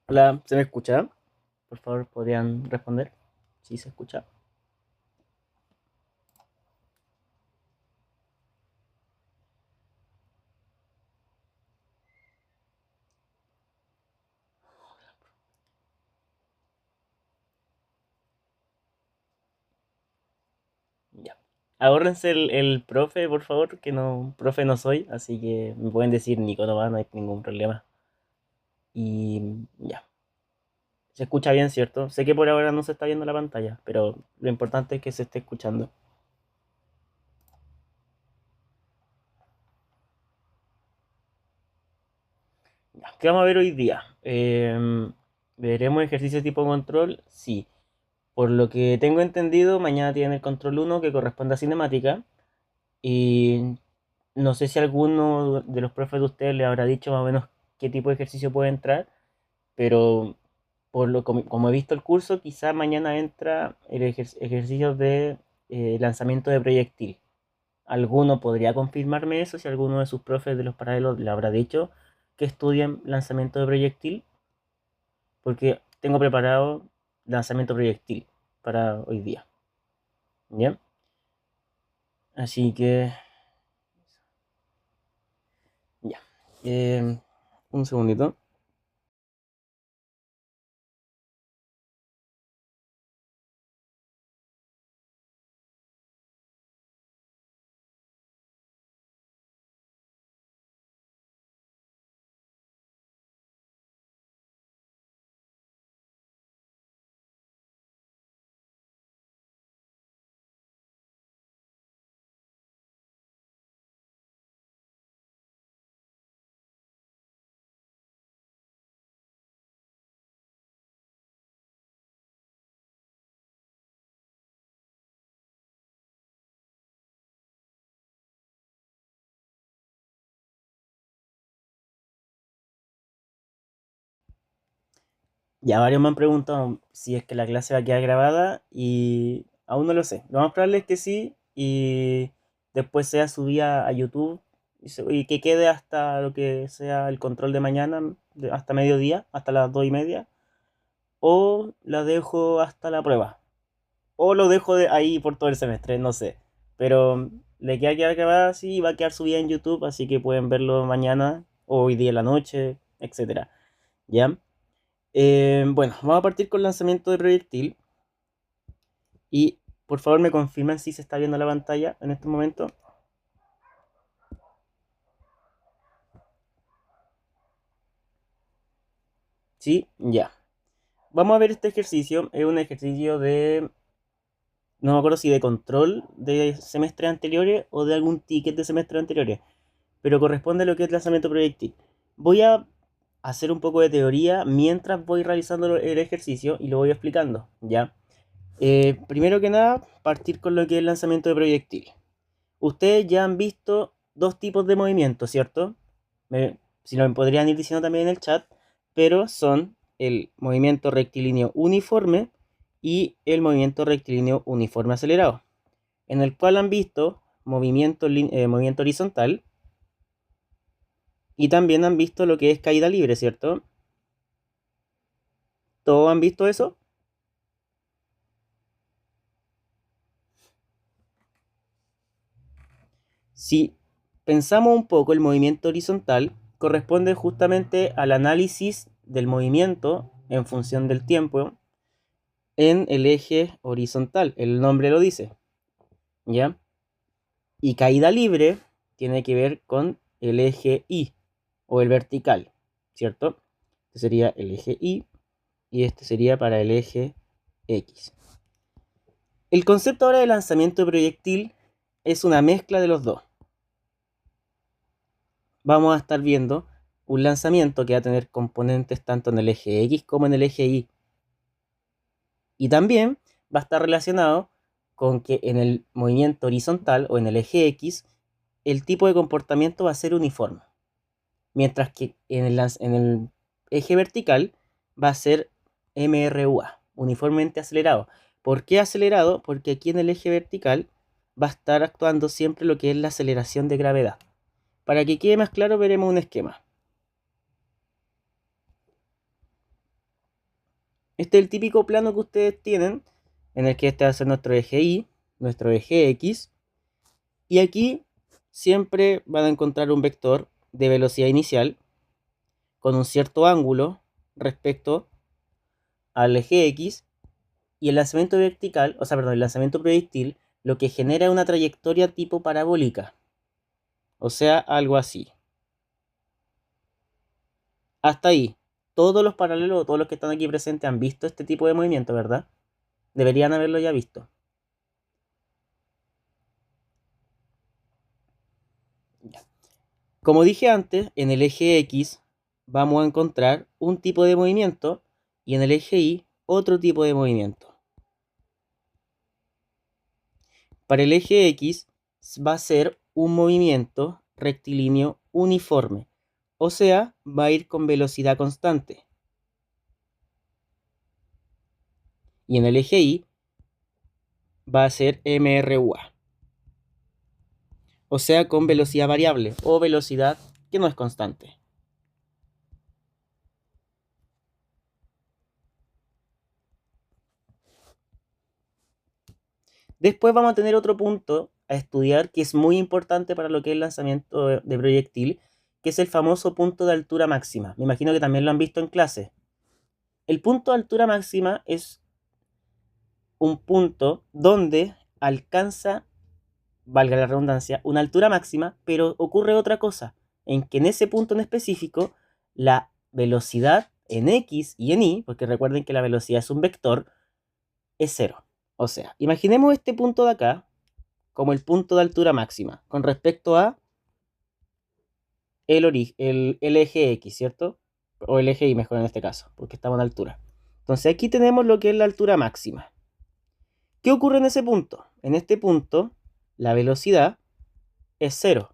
Hola, ¿se me escucha? Por favor, ¿podrían responder? Sí, se escucha. Ya. Ahórrense el profe, por favor, que no, profe no soy, así que me pueden decir Nico nomás, no hay ningún problema. Y ya. Se escucha bien, ¿cierto? Sé que por ahora no se está viendo la pantalla, pero lo importante es que se esté escuchando. Ya. ¿Qué vamos a ver hoy día? ¿Veremos ejercicio tipo control? Sí. Por lo que tengo entendido, mañana tienen el control uno que corresponde a cinemática. Y no sé si alguno de los profes de ustedes le habrá dicho más o menos qué tipo de ejercicio puede entrar, pero como he visto el curso, quizá mañana entra el ejercicio de lanzamiento de proyectil. ¿Alguno podría confirmarme eso? Si alguno de sus profes de los paralelos le habrá dicho que estudien lanzamiento de proyectil, porque tengo preparado lanzamiento proyectil para hoy día. ¿Bien? Así que ya. Eh, un segundito. Ya varios me han preguntado si es que la clase va a quedar grabada y aún no lo sé. Lo más probable es que sí y después sea subida a YouTube y que quede hasta lo que sea el control de mañana, hasta mediodía, hasta las 2:30, o la dejo hasta la prueba, o lo dejo ahí por todo el semestre, no sé. Pero le queda grabada, sí, va a quedar subida en YouTube, así que pueden verlo mañana o hoy día en la noche, etcétera. ¿Ya? Bueno, vamos a partir con el lanzamiento de proyectil. Y por favor me confirman si se está viendo la pantalla en este momento. Sí, ya. Vamos a ver este ejercicio. Es un ejercicio de... No me acuerdo si de control de semestres anteriores o de algún ticket de semestres anteriores. Pero corresponde a lo que es lanzamiento proyectil. Voy a hacer un poco de teoría mientras voy realizando el ejercicio y lo voy explicando. ¿Ya? Primero que nada, partir con lo que es el lanzamiento de proyectil. Ustedes ya han visto dos tipos de movimientos, ¿cierto? Si lo podrían ir diciendo también en el chat, pero son el movimiento rectilíneo uniforme y el movimiento rectilíneo uniforme acelerado, en el cual han visto movimiento horizontal y también han visto lo que es caída libre, ¿cierto? ¿Todos han visto eso? Si pensamos un poco, el movimiento horizontal corresponde justamente al análisis del movimiento en función del tiempo en el eje horizontal, el nombre lo dice, ¿ya? Y caída libre tiene que ver con el eje Y o el vertical, ¿cierto? Este sería el eje Y y este sería para el eje X. El concepto ahora de lanzamiento de proyectil es una mezcla de los dos. Vamos a estar viendo un lanzamiento que va a tener componentes tanto en el eje X como en el eje Y. Y también va a estar relacionado con que en el movimiento horizontal o en el eje X, el tipo de comportamiento va a ser uniforme. Mientras que en el eje vertical va a ser MRUA, uniformemente acelerado. ¿Por qué acelerado? Porque aquí en el eje vertical va a estar actuando siempre lo que es la aceleración de gravedad. Para que quede más claro, veremos un esquema. Este es el típico plano que ustedes tienen, en el que este va a ser nuestro eje Y, nuestro eje X, y aquí siempre van a encontrar un vector de velocidad inicial con un cierto ángulo respecto al eje X, y el lanzamiento vertical, o sea, perdón, el lanzamiento proyectil, lo que genera una trayectoria tipo parabólica, o sea, algo así. Hasta ahí, todos los paralelos o todos los que están aquí presentes han visto este tipo de movimiento, ¿verdad? Deberían haberlo ya visto. Ya. Como dije antes, en el eje X vamos a encontrar un tipo de movimiento y en el eje Y otro tipo de movimiento. Para el eje X va a ser un movimiento rectilíneo uniforme, o sea, va a ir con velocidad constante. Y en el eje Y va a ser MRUA, o sea, con velocidad variable o velocidad que no es constante. Después vamos a tener otro punto a estudiar que es muy importante para lo que es el lanzamiento de proyectil, que es el famoso punto de altura máxima. Me imagino que también lo han visto en clase. El punto de altura máxima es un punto donde alcanza, valga la redundancia, una altura máxima, pero ocurre otra cosa, en que en ese punto en específico la velocidad en X y en Y, porque recuerden que la velocidad es un vector, es cero. O sea, imaginemos este punto de acá como el punto de altura máxima con respecto a el eje X, ¿cierto? O el eje Y mejor en este caso, porque estamos en altura. Entonces aquí tenemos lo que es la altura máxima. ¿Qué ocurre en ese punto? En este punto, la velocidad es cero.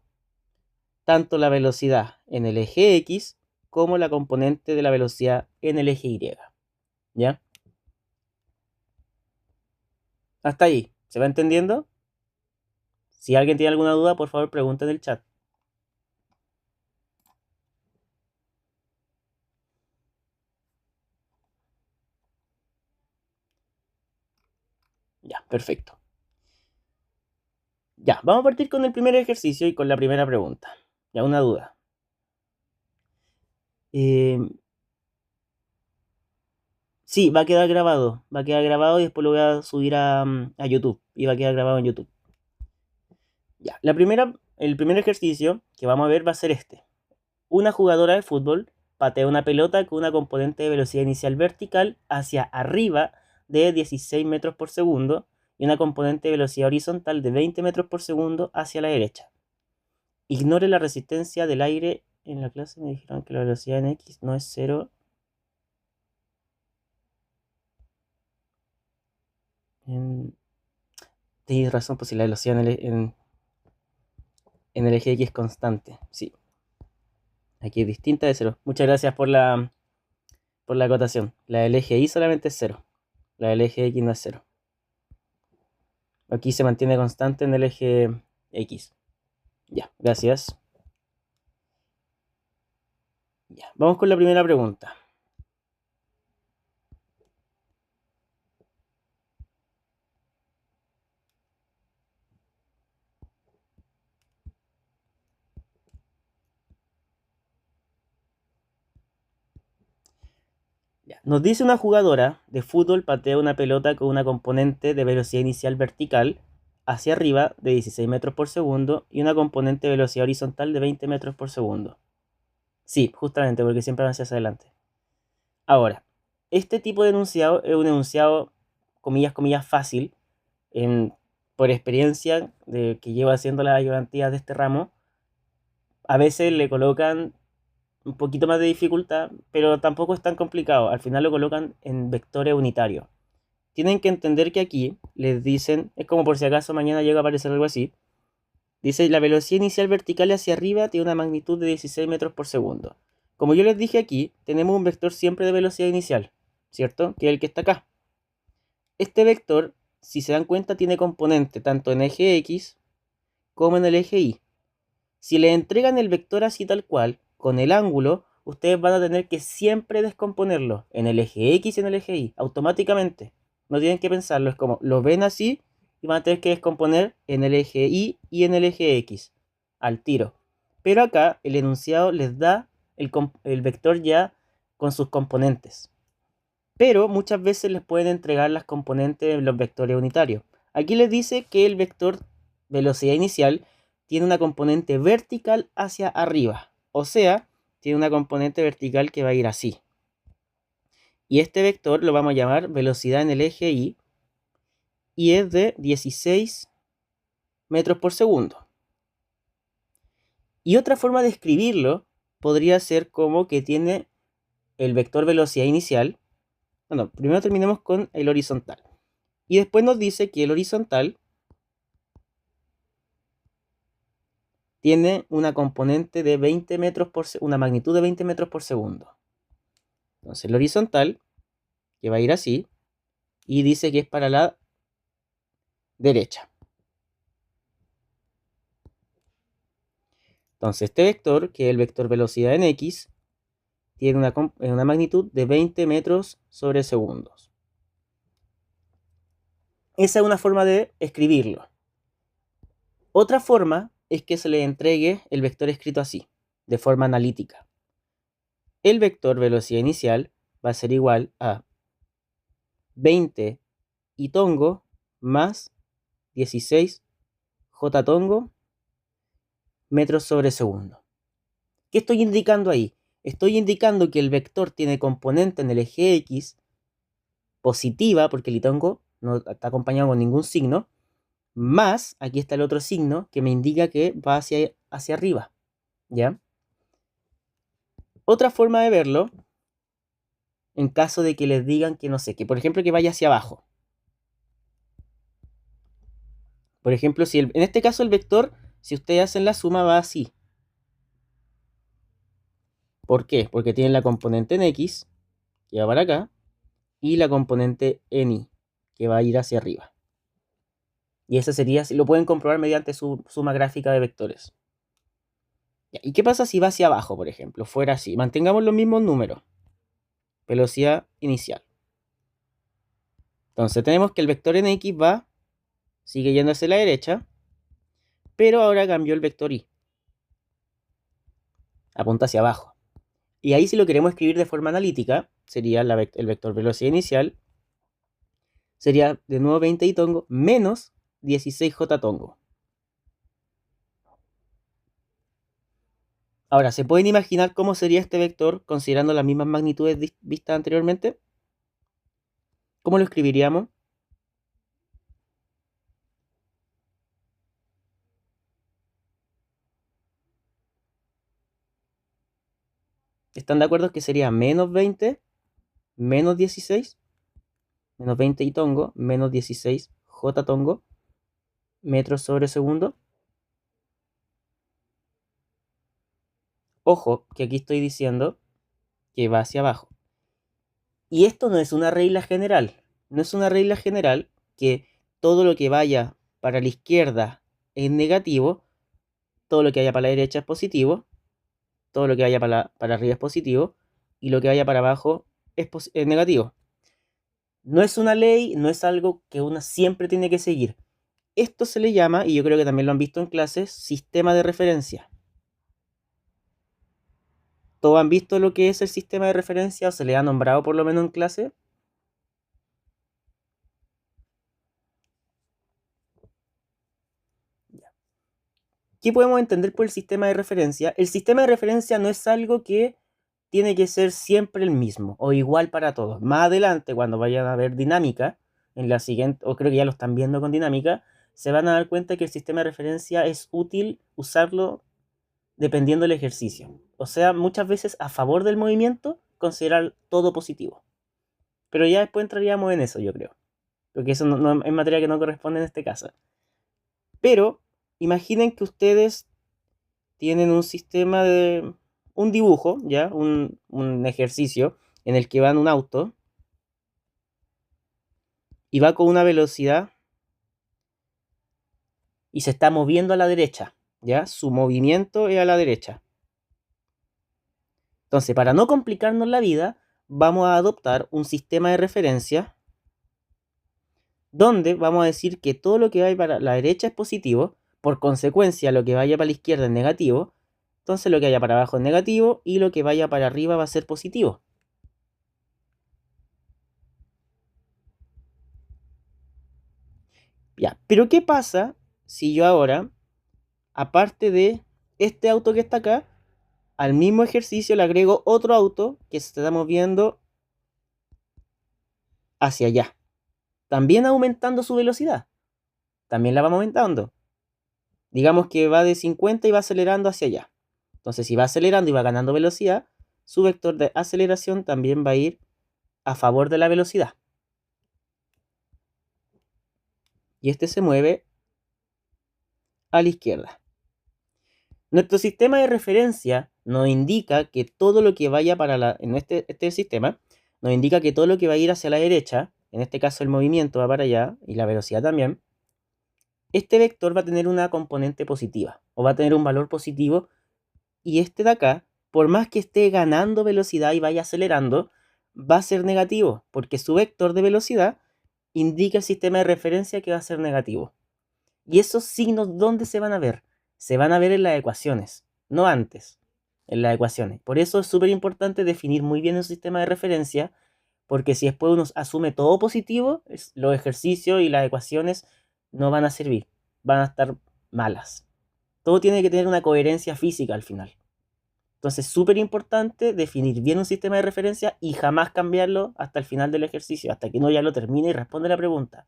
Tanto la velocidad en el eje X como la componente de la velocidad en el eje Y. ¿Ya? Hasta ahí. ¿Se va entendiendo? Si alguien tiene alguna duda, por favor pregunte en el chat. Ya, perfecto. Ya, vamos a partir con el primer ejercicio y con la primera pregunta. Ya, una duda. Sí, va a quedar grabado y después lo voy a subir a YouTube y va a quedar grabado en YouTube. Ya, el primer ejercicio que vamos a ver va a ser este. Una jugadora de fútbol patea una pelota con una componente de velocidad inicial vertical hacia arriba de 16 metros por segundo y una componente de velocidad horizontal de 20 metros por segundo hacia la derecha. Ignore la resistencia del aire. En la clase me dijeron que la velocidad en X no es cero. Tienes razón, pues si la velocidad en el eje X es constante. Sí, aquí es distinta de cero. Muchas gracias por la acotación. La del eje Y solamente es cero. La del eje X no es cero. Aquí se mantiene constante en el eje X. Ya, gracias. Ya, vamos con la primera pregunta. Ya, nos dice una jugadora de fútbol patea una pelota con una componente de velocidad inicial vertical hacia arriba de 16 metros por segundo y una componente de velocidad horizontal de 20 metros por segundo. Sí, justamente porque siempre van hacia adelante. Ahora, este tipo de enunciado es un enunciado, comillas, comillas, fácil, por experiencia de que llevo haciendo las ayudantías de este ramo. A veces le colocan un poquito más de dificultad, pero tampoco es tan complicado. Al final lo colocan en vectores unitarios. Tienen que entender que aquí les dicen, es como por si acaso mañana llega a aparecer algo así. Dice, la velocidad inicial vertical hacia arriba tiene una magnitud de 16 metros por segundo. Como yo les dije aquí, tenemos un vector siempre de velocidad inicial, ¿cierto? Que es el que está acá. Este vector, si se dan cuenta, tiene componente tanto en eje X como en el eje Y. Si le entregan el vector así tal cual, con el ángulo, ustedes van a tener que siempre descomponerlo en el eje X y en el eje Y, automáticamente. No tienen que pensarlo, es como lo ven así y van a tener que descomponer en el eje Y y en el eje X, al tiro. Pero acá el enunciado les da el vector ya con sus componentes. Pero muchas veces les pueden entregar las componentes de los vectores unitarios. Aquí les dice que el vector velocidad inicial tiene una componente vertical hacia arriba. O sea, tiene una componente vertical que va a ir así. Y este vector lo vamos a llamar velocidad en el eje Y. Y es de 16 metros por segundo. Y otra forma de escribirlo podría ser como que tiene el vector velocidad inicial. Bueno, primero terminemos con el horizontal. Y después nos dice que el horizontal tiene una componente de 20 metros por segundo, una magnitud de 20 metros por segundo. Entonces el horizontal, que va a ir así, y dice que es para la derecha. Entonces este vector, que es el vector velocidad en X, tiene una magnitud de 20 metros sobre segundos. Esa es una forma de escribirlo. Otra forma es que se le entregue el vector escrito así, de forma analítica. El vector velocidad inicial va a ser igual a 20 y tongo más 16 j tongo metros sobre segundo. ¿Qué estoy indicando ahí? Estoy indicando que el vector tiene componente en el eje X positiva, porque el itongo no está acompañado con ningún signo, más, aquí está el otro signo que me indica que va hacia arriba, ¿ya? Otra forma de verlo, en caso de que les digan que no sé, que por ejemplo que vaya hacia abajo. Por ejemplo, si en este caso el vector, si ustedes hacen la suma, va así. ¿Por qué? Porque tienen la componente en X, que va para acá, y la componente en Y, que va a ir hacia arriba. Y esa sería, lo pueden comprobar mediante su suma gráfica de vectores. ¿Y qué pasa si va hacia abajo, por ejemplo? Fuera así. Mantengamos los mismos números. Velocidad inicial. Entonces tenemos que el vector en X sigue yendo hacia la derecha, pero ahora cambió el vector Y. Apunta hacia abajo. Y ahí si lo queremos escribir de forma analítica, sería el vector velocidad inicial, sería de nuevo 20 y tongo menos 16j tongo. Ahora, ¿se pueden imaginar cómo sería este vector considerando las mismas magnitudes vistas anteriormente? ¿Cómo lo escribiríamos? ¿Están de acuerdo que sería menos 20, menos 16, menos 20 y tongo, menos 16 j tongo, metros sobre segundo? Ojo, que aquí estoy diciendo que va hacia abajo. Y esto no es una regla general. No es una regla general que todo lo que vaya para la izquierda es negativo, todo lo que vaya para la derecha es positivo, todo lo que vaya para arriba es positivo, y lo que vaya para abajo es negativo. No es una ley, no es algo que uno siempre tiene que seguir. Esto se le llama, y yo creo que también lo han visto en clases, sistema de referencia. ¿Todos han visto lo que es el sistema de referencia o se le ha nombrado por lo menos en clase? ¿Qué podemos entender por el sistema de referencia? El sistema de referencia no es algo que tiene que ser siempre el mismo o igual para todos. Más adelante, cuando vayan a ver dinámica, en la siguiente, o creo que ya lo están viendo con dinámica, se van a dar cuenta que el sistema de referencia es útil usarlo dependiendo del ejercicio. O sea, muchas veces a favor del movimiento, considerar todo positivo. Pero ya después entraríamos en eso, yo creo. Porque eso no es materia que no corresponde en este caso. Pero imaginen que ustedes tienen un sistema de un dibujo, ¿ya? Un ejercicio en el que va en un auto y va con una velocidad y se está moviendo a la derecha, ¿ya? Su movimiento es a la derecha. Entonces, para no complicarnos la vida, vamos a adoptar un sistema de referencia donde vamos a decir que todo lo que vaya para la derecha es positivo, por consecuencia lo que vaya para la izquierda es negativo, entonces lo que vaya para abajo es negativo y lo que vaya para arriba va a ser positivo. Ya, pero ¿qué pasa si yo ahora, aparte de este auto que está acá, al mismo ejercicio le agrego otro auto que se está moviendo hacia allá? También aumentando su velocidad. También la vamos aumentando. Digamos que va de 50 y va acelerando hacia allá. Entonces, si va acelerando y va ganando velocidad, su vector de aceleración también va a ir a favor de la velocidad. Y este se mueve a la izquierda. Nuestro sistema de referencia nos indica que todo lo que vaya para en este sistema, nos indica que todo lo que va a ir hacia la derecha, en este caso el movimiento va para allá y la velocidad también, este vector va a tener una componente positiva o va a tener un valor positivo, y este de acá, por más que esté ganando velocidad y vaya acelerando, va a ser negativo porque su vector de velocidad indica el sistema de referencia que va a ser negativo. ¿Y esos signos dónde se van a ver? Se van a ver en las ecuaciones, no antes, en las ecuaciones. Por eso es súper importante definir muy bien el sistema de referencia, porque si después uno asume todo positivo, los ejercicios y las ecuaciones no van a servir, van a estar malas. Todo tiene que tener una coherencia física al final. Entonces es súper importante definir bien un sistema de referencia y jamás cambiarlo hasta el final del ejercicio, hasta que uno ya lo termine y responde la pregunta.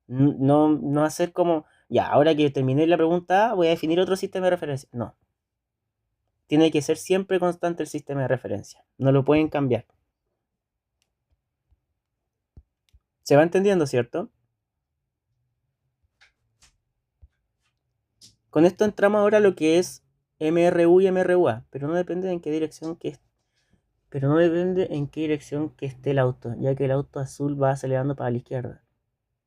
No hacer como, ya, ahora que terminé la pregunta A, voy a definir otro sistema de referencia. No. Tiene que ser siempre constante el sistema de referencia. No lo pueden cambiar. ¿Se va entendiendo, cierto? Con esto entramos ahora a lo que es MRU y MRUA, pero no depende en qué dirección esté el auto, ya que el auto azul va acelerando para la izquierda.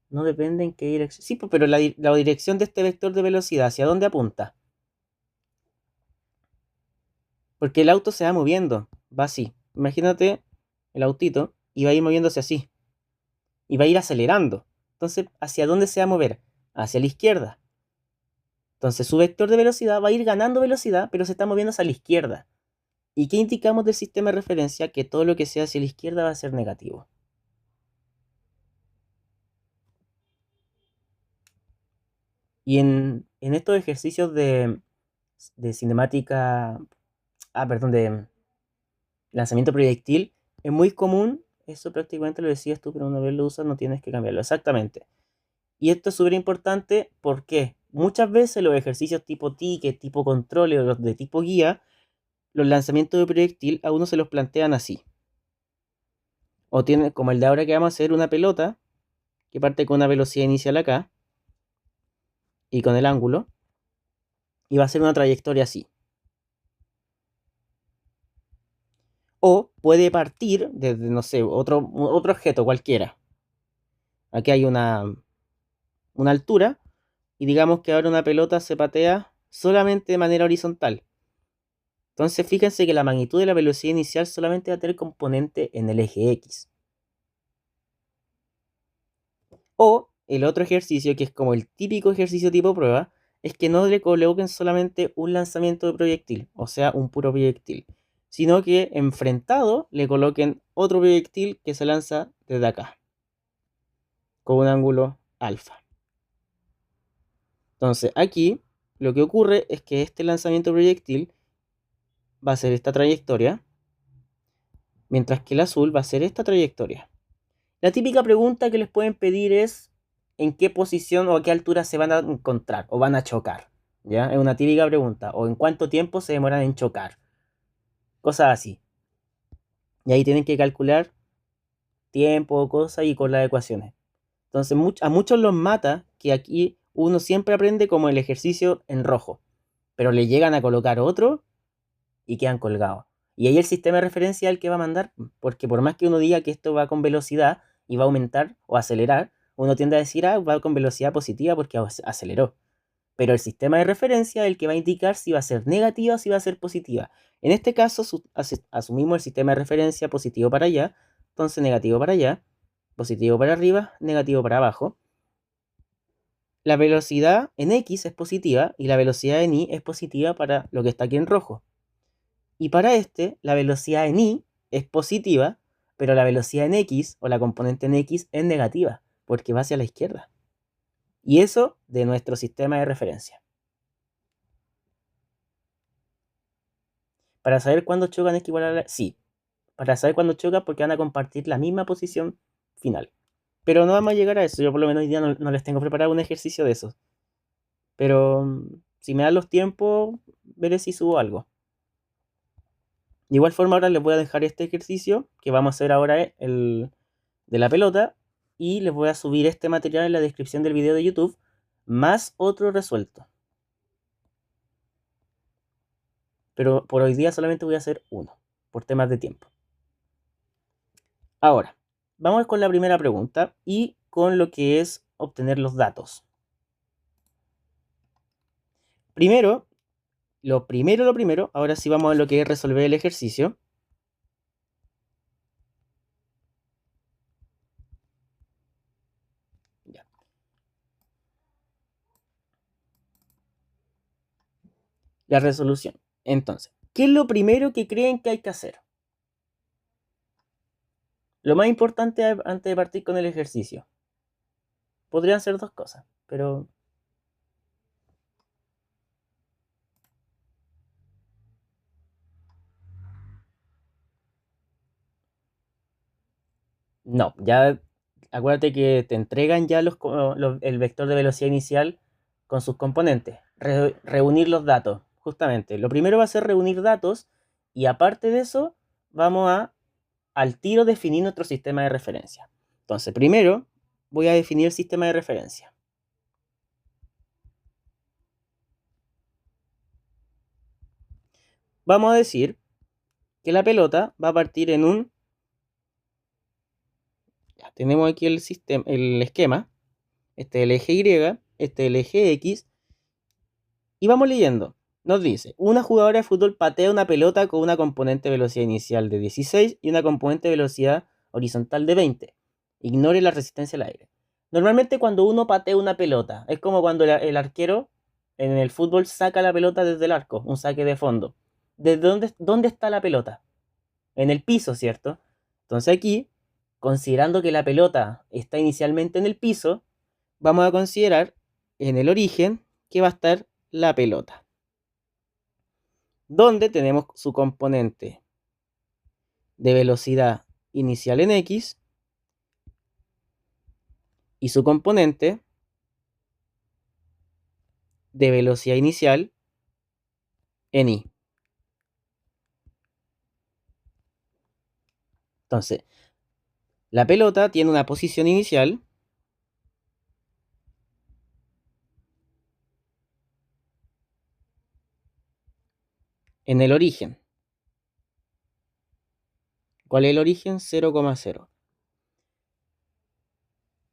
No depende en qué dirección. Sí, pero la dirección de este vector de velocidad, ¿hacia dónde apunta? Porque el auto se va moviendo, va así. Imagínate el autito y va a ir moviéndose así. Y va a ir acelerando. Entonces, ¿hacia dónde se va a mover? Hacia la izquierda. Entonces, su vector de velocidad va a ir ganando velocidad, pero se está moviendo hacia la izquierda. ¿Y qué indicamos del sistema de referencia? Que todo lo que sea hacia la izquierda va a ser negativo. Y en estos ejercicios de cinemática, de lanzamiento proyectil, es muy común, eso prácticamente lo decías tú, pero una vez lo usas no tienes que cambiarlo, exactamente. Y esto es súper importante porque muchas veces los ejercicios tipo ticket, tipo control o los de tipo guía, los lanzamientos de proyectil a uno se los plantean así. O tiene, como el de ahora que vamos a hacer, una pelota que parte con una velocidad inicial acá y con el ángulo, y va a ser una trayectoria así. O puede partir desde, no sé, otro objeto cualquiera. Aquí hay una altura y digamos que ahora una pelota se patea solamente de manera horizontal. Entonces fíjense que la magnitud de la velocidad inicial solamente va a tener componente en el eje X. O el otro ejercicio, que es como el típico ejercicio tipo prueba, es que no le coloquen solamente un lanzamiento de proyectil, o sea, un puro proyectil, sino que enfrentado le coloquen otro proyectil que se lanza desde acá, con un ángulo alfa. Entonces aquí lo que ocurre es que este lanzamiento proyectil va a ser esta trayectoria, mientras que el azul va a ser esta trayectoria. La típica pregunta que les pueden pedir es en qué posición o a qué altura se van a encontrar o van a chocar. ¿Ya? Es una típica pregunta. O en cuánto tiempo se demoran en chocar. Cosas así. Y ahí tienen que calcular tiempo, cosas y con las ecuaciones. Entonces a muchos los mata que aquí uno siempre aprende como el ejercicio en rojo. Pero le llegan a colocar otro y quedan colgados. Y ahí el sistema de referencia es el que va a mandar. Porque por más que uno diga que esto va con velocidad y va a aumentar o acelerar, uno tiende a decir, va con velocidad positiva porque aceleró. Pero el sistema de referencia es el que va a indicar si va a ser negativa o si va a ser positiva. En este caso, asumimos el sistema de referencia positivo para allá, entonces negativo para allá, positivo para arriba, negativo para abajo. La velocidad en X es positiva y la velocidad en Y es positiva para lo que está aquí en rojo. Y para este, la velocidad en Y es positiva, pero la velocidad en X o la componente en X es negativa, porque va hacia la izquierda. Y eso de nuestro sistema de referencia. Para saber cuándo chocan es que igual a la... Sí, para saber cuándo chocan porque van a compartir la misma posición final. Pero no vamos a llegar a eso. Yo por lo menos hoy día no les tengo preparado un ejercicio de eso. Pero si me dan los tiempos, veré si subo algo. De igual forma ahora les voy a dejar este ejercicio que vamos a hacer ahora el de la pelota y les voy a subir este material en la descripción del video de YouTube más otro resuelto. Pero por hoy día solamente voy a hacer uno, por temas de tiempo. Ahora, vamos con la primera pregunta y con lo que es obtener los datos. Primero, lo primero, ahora sí vamos a lo que es resolver el ejercicio. Ya. La resolución. Entonces, ¿qué es lo primero que creen que hay que hacer? Lo más importante antes de partir con el ejercicio. Podrían ser dos cosas, pero no, ya acuérdate que te entregan ya el vector de velocidad inicial con sus componentes. Reunir los datos, justamente. Lo primero va a ser reunir datos y aparte de eso vamos a al tiro definir nuestro sistema de referencia. Entonces, primero voy a definir el sistema de referencia. Vamos a decir que la pelota va a partir en un... Ya, tenemos aquí el esquema. Este es el eje Y, este es el eje X. Y vamos leyendo. Nos dice, una jugadora de fútbol patea una pelota con una componente de velocidad inicial de 16 y una componente de velocidad horizontal de 20. Ignore la resistencia al aire. Normalmente cuando uno patea una pelota, es como cuando el arquero en el fútbol saca la pelota desde el arco, un saque de fondo. ¿Desde dónde está la pelota? En el piso, ¿cierto? Entonces aquí, considerando que la pelota está inicialmente en el piso, vamos a considerar en el origen que va a estar la pelota, donde tenemos su componente de velocidad inicial en X y su componente de velocidad inicial en Y. Entonces, la pelota tiene una posición inicial en el origen. ¿Cuál es el origen? 0,0.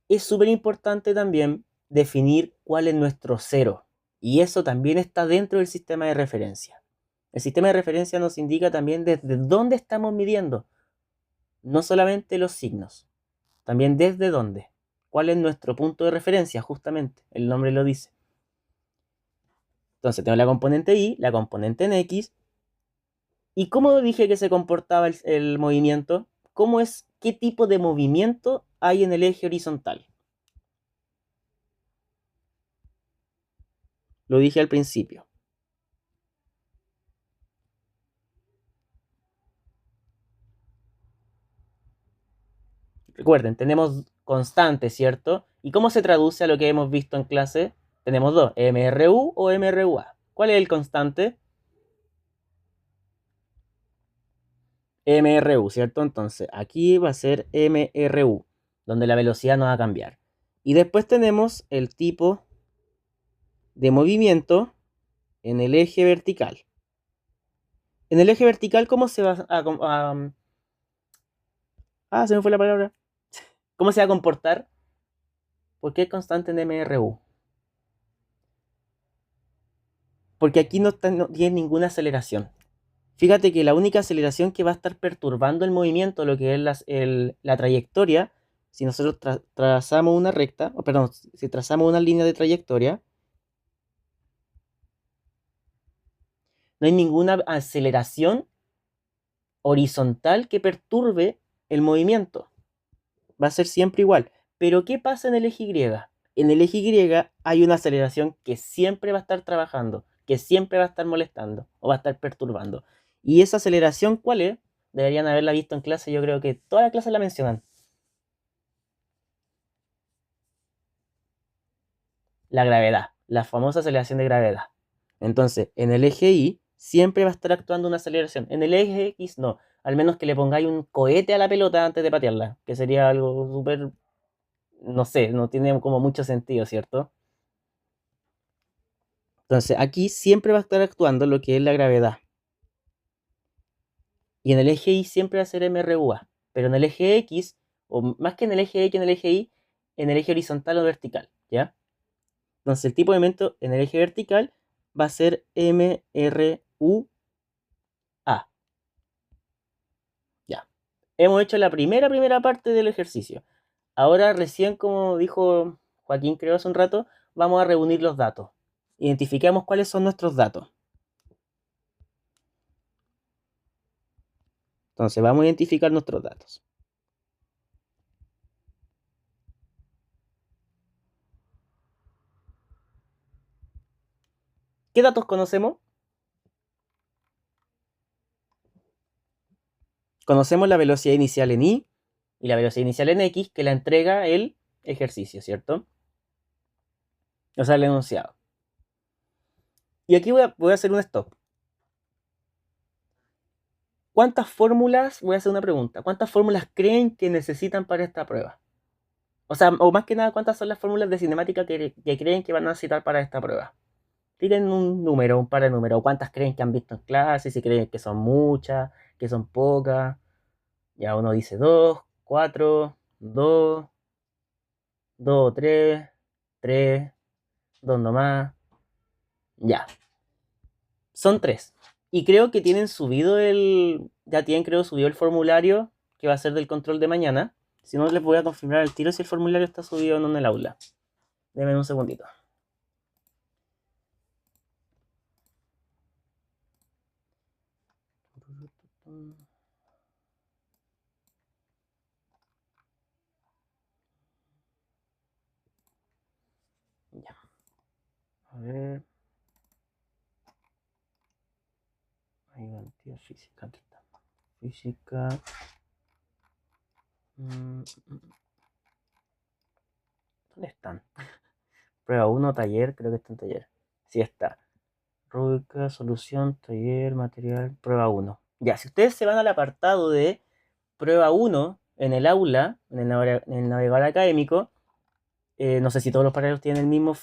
Es súper importante también definir cuál es nuestro cero. Y eso también está dentro del sistema de referencia. El sistema de referencia nos indica también desde dónde estamos midiendo. No solamente los signos, también desde dónde. ¿Cuál es nuestro punto de referencia? Justamente, el nombre lo dice. Entonces tengo la componente Y, la componente en X. ¿Y cómo dije que se comportaba el movimiento? ¿Qué tipo de movimiento hay en el eje horizontal? Lo dije al principio. Recuerden, tenemos constantes, ¿cierto? ¿Y cómo se traduce a lo que hemos visto en clase? Tenemos dos, MRU o MRUA. ¿Cuál es el constante? MRU, ¿cierto? Entonces, aquí va a ser MRU, donde la velocidad no va a cambiar. Y después tenemos el tipo de movimiento en el eje vertical. En el eje vertical, ¿cómo se va se me fue la palabra. ¿Cómo se va a comportar? ¿Por qué es constante en MRU? Porque aquí no tiene ninguna aceleración. Fíjate que la única aceleración que va a estar perturbando el movimiento, lo que es la trayectoria, si nosotros trazamos una recta, o perdón, si trazamos una línea de trayectoria, no hay ninguna aceleración horizontal que perturbe el movimiento. Va a ser siempre igual. Pero ¿qué pasa en el eje Y? En el eje Y hay una aceleración que siempre va a estar trabajando, que siempre va a estar molestando o va a estar perturbando. ¿Y esa aceleración cuál es? Deberían haberla visto en clase, yo creo que toda la clase la mencionan. La gravedad, la famosa aceleración de gravedad. Entonces, en el eje Y siempre va a estar actuando una aceleración. En el eje X no. Al menos que le pongáis un cohete a la pelota antes de patearla, que sería algo súper, no sé, no tiene como mucho sentido, ¿cierto? Entonces, aquí siempre va a estar actuando lo que es la gravedad. Y en el eje Y siempre va a ser MRUA. Pero en el eje X, o más que en el eje X, en el eje Y, en el eje horizontal o vertical, ¿ya? Entonces, el tipo de momento en el eje vertical va a ser MRUA. Ya. Hemos hecho la primera parte del ejercicio. Ahora recién, como dijo Joaquín creo hace un rato, vamos a reunir los datos. Identificamos cuáles son nuestros datos. Entonces vamos a identificar nuestros datos. ¿Qué datos conocemos? Conocemos la velocidad inicial en Y y la velocidad inicial en X que la entrega el ejercicio, ¿cierto? O sea, el enunciado. Y aquí voy a hacer un stop. ¿Cuántas fórmulas? Voy a hacer una pregunta. ¿Cuántas fórmulas creen que necesitan para esta prueba? O sea, o más que nada, ¿cuántas son las fórmulas de cinemática que creen que van a necesitar para esta prueba? Tiren un número, un par de números. ¿Cuántas creen que han visto en clase? Si creen que son muchas, que son pocas. Ya uno dice 2, 4, 2, 2 o 3, 3, 2 nomás. Ya, son 3. Y creo que tienen subido ya tienen creo subido el formulario que va a ser del control de mañana. Si no, les voy a confirmar al tiro si el formulario está subido o no en el aula. Denme un segundito. Ya. A ver. Ahí va, tío, física. Aquí está. Física. ¿Dónde están? Prueba 1, taller. Creo que está en taller. Sí está. Rúbrica, solución, taller, material, prueba 1. Ya, si ustedes se van al apartado de prueba 1 en el aula, en el navegador académico, no sé si todos los paralelos tienen el mismo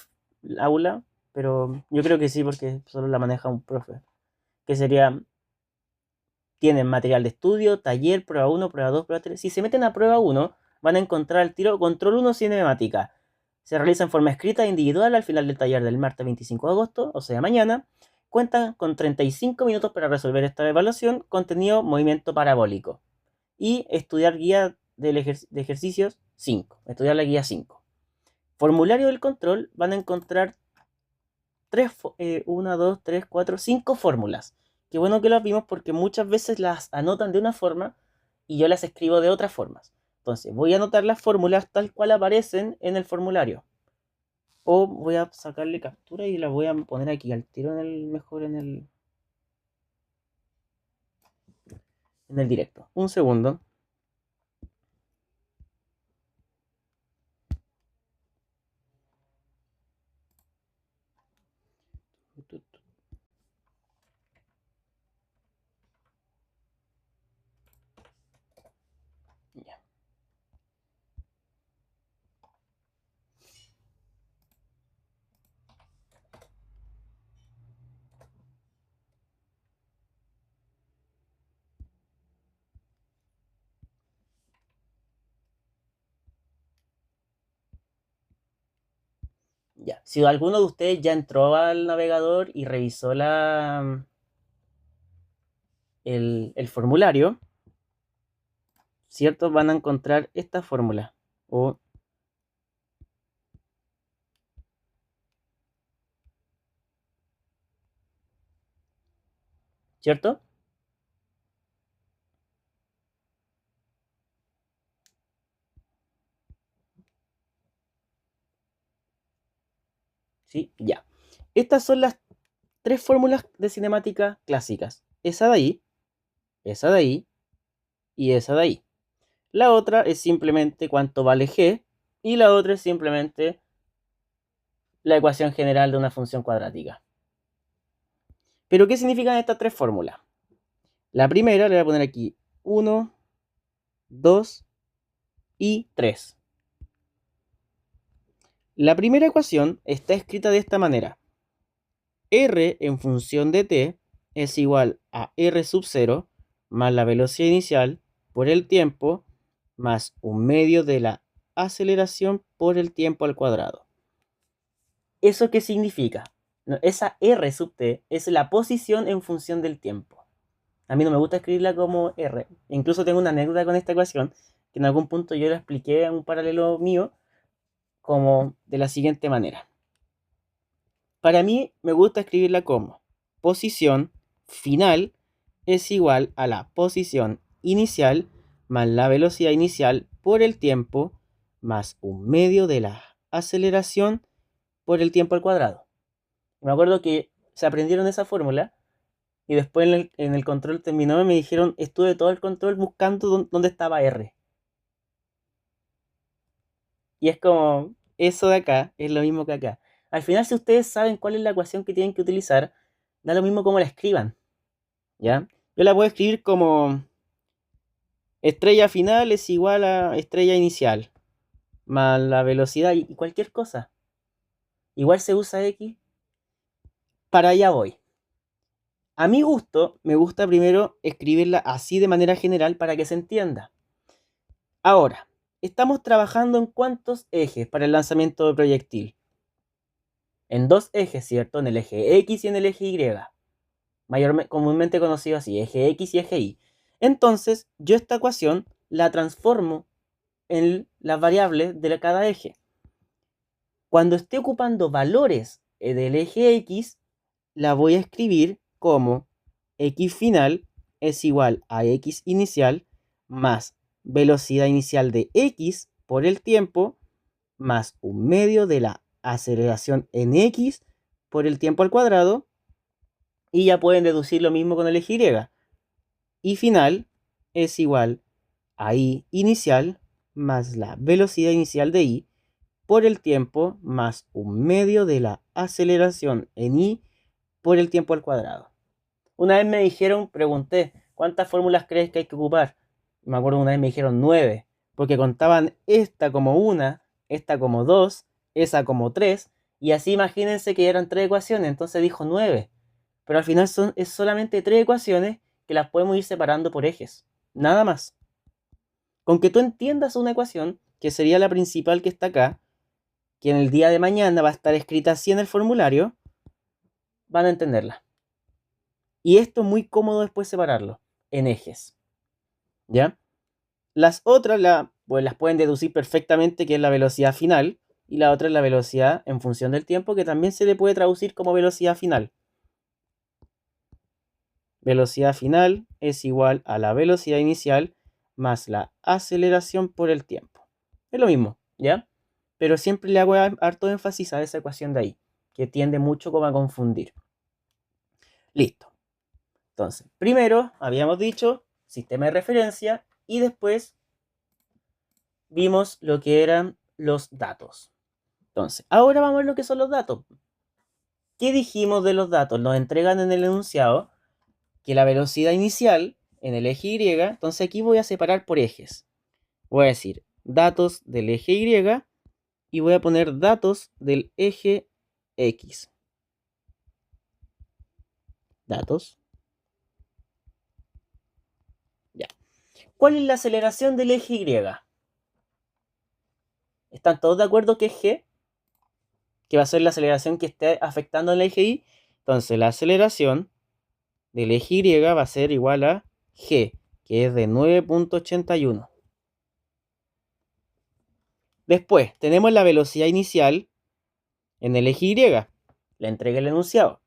aula, pero yo creo que sí, porque solo la maneja un profe. Que sería, tienen material de estudio, taller, prueba 1, prueba 2, prueba 3. Si se meten a prueba 1, van a encontrar el tiro control 1 cinemática. Se realiza en forma escrita e individual al final del taller del martes 25 de agosto, o sea, mañana. Cuentan con 35 minutos para resolver esta evaluación, contenido movimiento parabólico. Y estudiar guía de ejercicios 5. Estudiar la guía 5. Formulario del control van a encontrar 1, 2, 3, 4, 5 fórmulas. Qué bueno que las vimos porque muchas veces las anotan de una forma y yo las escribo de otras formas. Entonces voy a anotar las fórmulas tal cual aparecen en el formulario. O voy a sacarle captura y la voy a poner aquí al tiro mejor en el directo. Un segundo. Ya. Ya. Si alguno de ustedes ya entró al navegador y revisó el formulario, ¿cierto? Van a encontrar esta fórmula. ¿Cierto? Sí, ya. Estas son las tres fórmulas de cinemática clásicas. Esa de ahí, esa de ahí y esa de ahí. La otra es simplemente cuánto vale g y la otra es simplemente la ecuación general de una función cuadrática. ¿Pero qué significan estas tres fórmulas? La primera le voy a poner aquí 1, 2 y 3. La primera ecuación está escrita de esta manera. R en función de t es igual a r sub 0 más la velocidad inicial por el tiempo más un medio de la aceleración por el tiempo al cuadrado. ¿Eso qué significa? No, esa r sub t es la posición en función del tiempo. A mí no me gusta escribirla como r. Incluso tengo una anécdota con esta ecuación que en algún punto yo la expliqué en un paralelo mío como de la siguiente manera. Para mí me gusta escribirla como posición final es igual a la posición inicial más la velocidad inicial por el tiempo más un medio de la aceleración por el tiempo al cuadrado. Me acuerdo que se aprendieron esa fórmula y después en el control terminó y me dijeron, estuve todo el control buscando dónde estaba R. Y es como, eso de acá es lo mismo que acá. Al final, si ustedes saben cuál es la ecuación que tienen que utilizar, da lo mismo como la escriban, ¿ya? Yo la puedo escribir como estrella final es igual a estrella inicial, más la velocidad y cualquier cosa. Igual se usa X, para allá voy. A mi gusto, me gusta primero escribirla así de manera general para que se entienda. Ahora, estamos trabajando en cuántos ejes para el lanzamiento de proyectil. En dos ejes, ¿cierto? En el eje X y en el eje Y. Comúnmente conocido así, eje X y eje Y. Entonces, yo esta ecuación la transformo en las variables de cada eje. Cuando esté ocupando valores del eje X, la voy a escribir como X final es igual a X inicial más velocidad inicial de X por el tiempo más un medio de la aceleración en X por el tiempo al cuadrado. Y ya pueden deducir lo mismo con el eje Y. Y final es igual a Y inicial más la velocidad inicial de Y por el tiempo más un medio de la aceleración en Y por el tiempo al cuadrado. Una vez me dijeron, pregunté, ¿cuántas fórmulas crees que hay que ocupar? Me acuerdo una vez me dijeron 9, porque contaban esta como una, esta como 2, esa como 3, y así imagínense que eran 3 ecuaciones, entonces dijo 9. Pero al final es solamente 3 ecuaciones que las podemos ir separando por ejes, nada más. Con que tú entiendas una ecuación, que sería la principal que está acá, que en el día de mañana va a estar escrita así en el formulario, van a entenderla. Y esto es muy cómodo después separarlo en ejes. ¿Ya? Las otras pues las pueden deducir perfectamente, que es la velocidad final, y la otra es la velocidad en función del tiempo, que también se le puede traducir como velocidad final. Velocidad final es igual a la velocidad inicial más la aceleración por el tiempo. Es lo mismo, ¿ya? Pero siempre le hago harto énfasis a esa ecuación de ahí, que tiende mucho como a confundir. Listo. Entonces, primero habíamos dicho sistema de referencia y después vimos lo que eran los datos. Entonces, ahora vamos a ver lo que son los datos. ¿Qué dijimos de los datos? Nos entregan en el enunciado que la velocidad inicial en el eje Y, entonces aquí voy a separar por ejes. Voy a decir datos del eje Y y voy a poner datos del eje X. Datos. Ya. ¿Cuál es la aceleración del eje Y? ¿Están todos de acuerdo que es G? que va a ser la aceleración que esté afectando al eje Y. Entonces la aceleración del eje Y va a ser igual a G, que es de 9.81. Después tenemos la velocidad inicial en el eje Y. Le entregué el enunciado.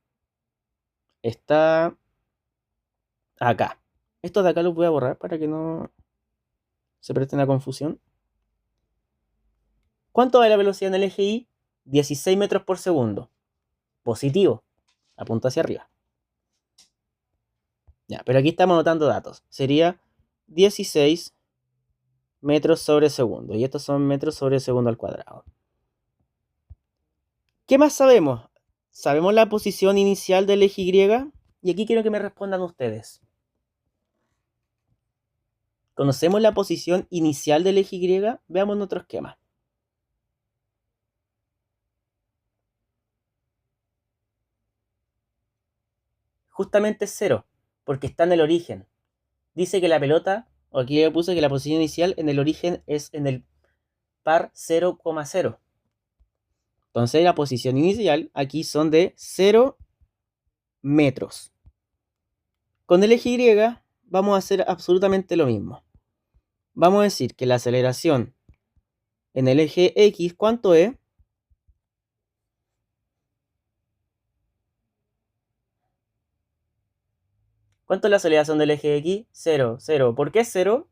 Está acá. Estos de acá los voy a borrar para que no se presten a confusión. ¿Cuánto va la velocidad en el eje Y? 16 metros por segundo. Positivo. Apunta hacia arriba. Ya, pero aquí estamos anotando datos. Sería 16 metros sobre segundo. Y estos son metros sobre segundo al cuadrado. ¿Qué más sabemos? Sabemos la posición inicial del eje Y. Y aquí quiero que me respondan ustedes. ¿Conocemos la posición inicial del eje Y? Veamos nuestro esquema. Justamente es 0, porque está en el origen. Dice que la pelota, o aquí yo puse que la posición inicial en el origen es en el par 0,0. Entonces la posición inicial aquí son de 0 metros. Con el eje Y vamos a hacer absolutamente lo mismo. Vamos a decir que la aceleración en el eje X, ¿cuánto es? ¿Cuánto es la aceleración del eje X? 0, 0. ¿Por qué 0?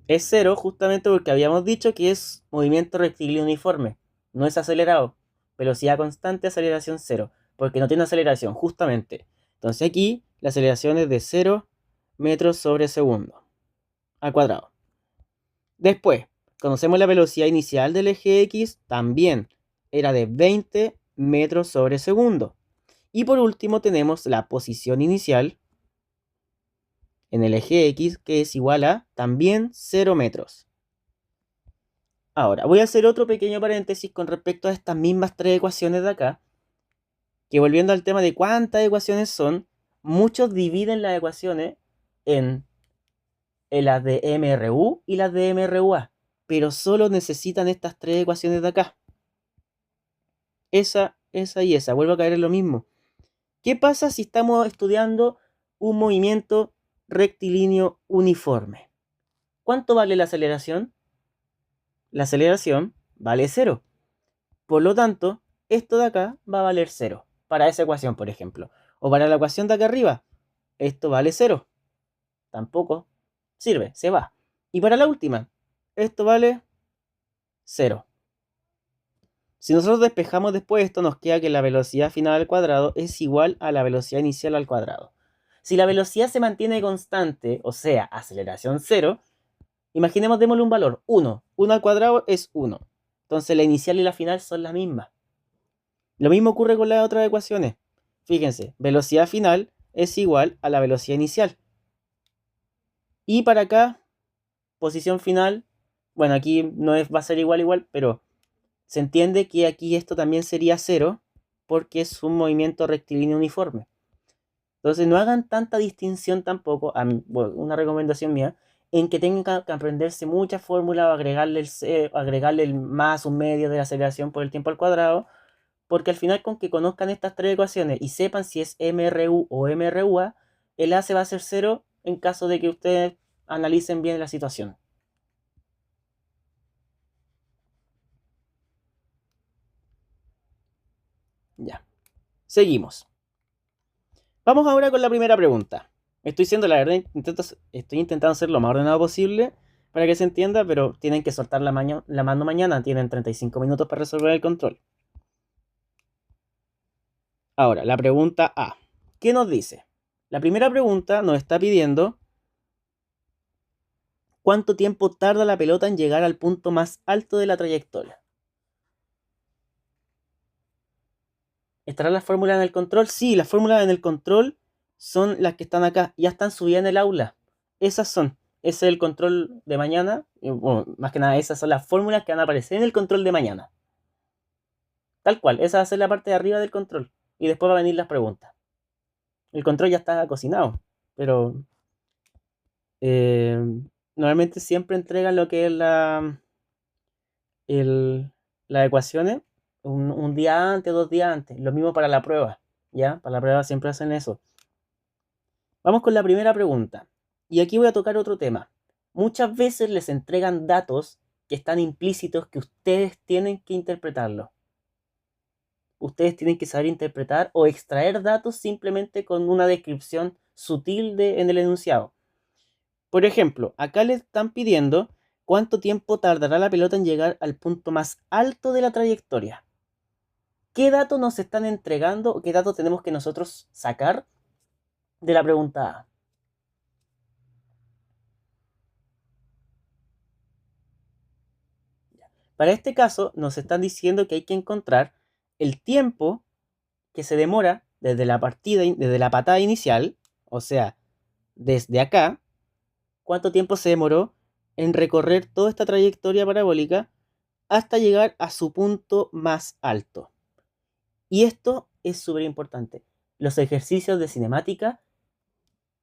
Es 0 justamente porque habíamos dicho que es movimiento rectilíneo uniforme. No es acelerado. Velocidad constante, aceleración 0. Porque no tiene aceleración, justamente. Entonces aquí la aceleración es de 0 metros sobre segundo al cuadrado. Después, conocemos la velocidad inicial del eje X, también era de 20 metros sobre segundo. Y por último tenemos la posición inicial en el eje X, que es igual a también 0 metros. Ahora, voy a hacer otro pequeño paréntesis con respecto a estas mismas tres ecuaciones de acá, que volviendo al tema de cuántas ecuaciones son, muchos dividen las ecuaciones en las de MRU y las de MRUA, pero solo necesitan estas tres ecuaciones de acá. Esa y esa. Vuelvo a caer en lo mismo. ¿Qué pasa si estamos estudiando un movimiento rectilíneo uniforme? ¿Cuánto vale la aceleración? La aceleración vale 0. Por lo tanto, esto de acá va a valer 0. Para esa ecuación, por ejemplo. O para la ecuación de acá arriba, esto vale 0. Tampoco sirve, se va. Y para la última, esto vale 0. Si nosotros despejamos después esto, nos queda que la velocidad final al cuadrado es igual a la velocidad inicial al cuadrado. Si la velocidad se mantiene constante, o sea, aceleración 0, imaginemos, démosle un valor, 1. 1 al cuadrado es 1. Entonces la inicial y la final son las mismas. Lo mismo ocurre con las otras ecuaciones. Fíjense, velocidad final es igual a la velocidad inicial. Y para acá, posición final, bueno, aquí no va a ser igual, pero se entiende que aquí esto también sería 0 porque es un movimiento rectilíneo uniforme. Entonces no hagan tanta distinción tampoco, una recomendación mía, en que tengan que aprenderse muchas fórmulas o agregarle el más, un medio de la aceleración por el tiempo al cuadrado, porque al final con que conozcan estas tres ecuaciones y sepan si es MRU o MRUA, el A se va a hacer 0 en caso de que ustedes analicen bien la situación. Ya. Seguimos. Vamos ahora con la primera pregunta. Estoy siendo, la verdad, estoy intentando ser lo más ordenado posible para que se entienda, pero tienen que soltar la mano mañana. Tienen 35 minutos para resolver el control. Ahora, la pregunta A. ¿Qué nos dice? La primera pregunta nos está pidiendo cuánto tiempo tarda la pelota en llegar al punto más alto de la trayectoria. ¿Estará la fórmula en el control? Sí, las fórmulas en el control son las que están acá. Ya están subidas en el aula. Esas son. Ese es el control de mañana. Bueno, más que nada, esas son las fórmulas que van a aparecer en el control de mañana. Tal cual. Esa va a ser la parte de arriba del control. Y después van a venir las preguntas. El control ya está cocinado. Pero normalmente siempre entregan lo que es las ecuaciones un día antes, 2 días antes. Lo mismo para la prueba, ¿ya? Para la prueba siempre hacen eso. Vamos con la primera pregunta. Y aquí voy a tocar otro tema. Muchas veces les entregan datos que están implícitos que ustedes tienen que interpretarlo. Ustedes tienen que saber interpretar o extraer datos simplemente con una descripción sutil en el enunciado. Por ejemplo, acá le están pidiendo cuánto tiempo tardará la pelota en llegar al punto más alto de la trayectoria. ¿Qué datos nos están entregando o qué datos tenemos que nosotros sacar de la pregunta A? Para este caso, nos están diciendo que hay que encontrar el tiempo que se demora desde la desde la patada inicial, o sea, desde acá, cuánto tiempo se demoró en recorrer toda esta trayectoria parabólica hasta llegar a su punto más alto. Y esto es súper importante. Los ejercicios de cinemática,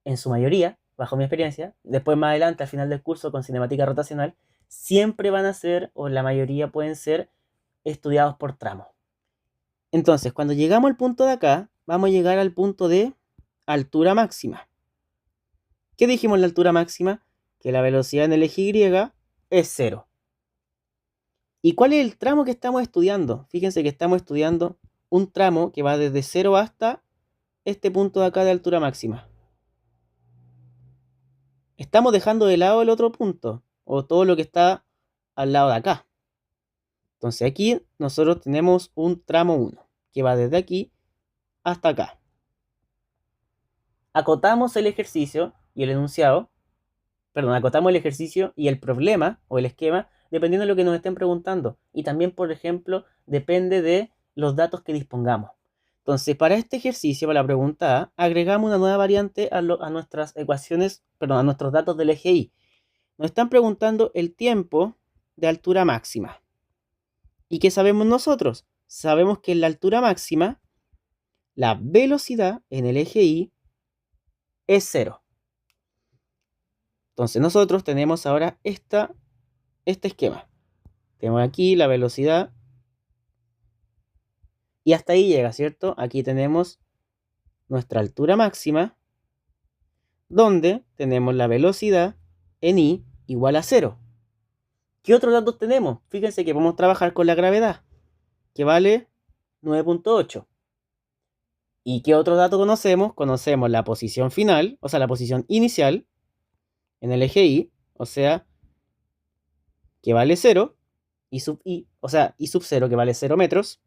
en su mayoría, bajo mi experiencia, después más adelante, al final del curso con cinemática rotacional, siempre van a ser, o la mayoría pueden ser, estudiados por tramos. Entonces, cuando llegamos al punto de acá, vamos a llegar al punto de altura máxima. ¿Qué dijimos en la altura máxima? Que la velocidad en el eje Y es 0. ¿Y cuál es el tramo que estamos estudiando? Fíjense que estamos estudiando un tramo que va desde 0 hasta este punto de acá de altura máxima. Estamos dejando de lado el otro punto, o todo lo que está al lado de acá. Entonces aquí nosotros tenemos un tramo 1, que va desde aquí hasta acá. Acotamos el ejercicio y el enunciado, acotamos el ejercicio y el problema o el esquema, dependiendo de lo que nos estén preguntando. Y también, por ejemplo, depende de los datos que dispongamos. Entonces, para este ejercicio, para la pregunta A, agregamos una nueva variante a nuestras ecuaciones, a nuestros datos del eje Y. Nos están preguntando el tiempo de altura máxima. ¿Y qué sabemos nosotros? Sabemos que en la altura máxima, la velocidad en el eje Y es 0. Entonces nosotros tenemos ahora este esquema. Tenemos aquí la velocidad y hasta ahí llega, ¿cierto? Aquí tenemos nuestra altura máxima, donde tenemos la velocidad en I igual a 0. ¿Qué otros datos tenemos? Fíjense que podemos trabajar con la gravedad, que vale 9.8. ¿Y qué otro dato conocemos? Conocemos la posición final, o sea, la posición inicial en el eje Y, o sea, que vale 0, y sub I, o sea, I sub 0, que vale 0 metros.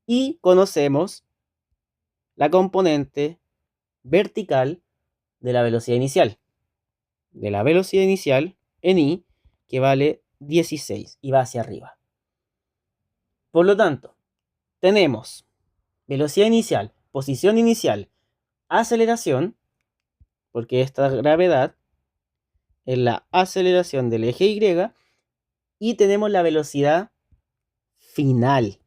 Y conocemos la componente vertical de la velocidad inicial. De la velocidad inicial en I, que vale 16 y va hacia arriba. Por lo tanto, tenemos velocidad inicial, posición inicial, aceleración, porque esta gravedad es la aceleración del eje Y, y tenemos la velocidad final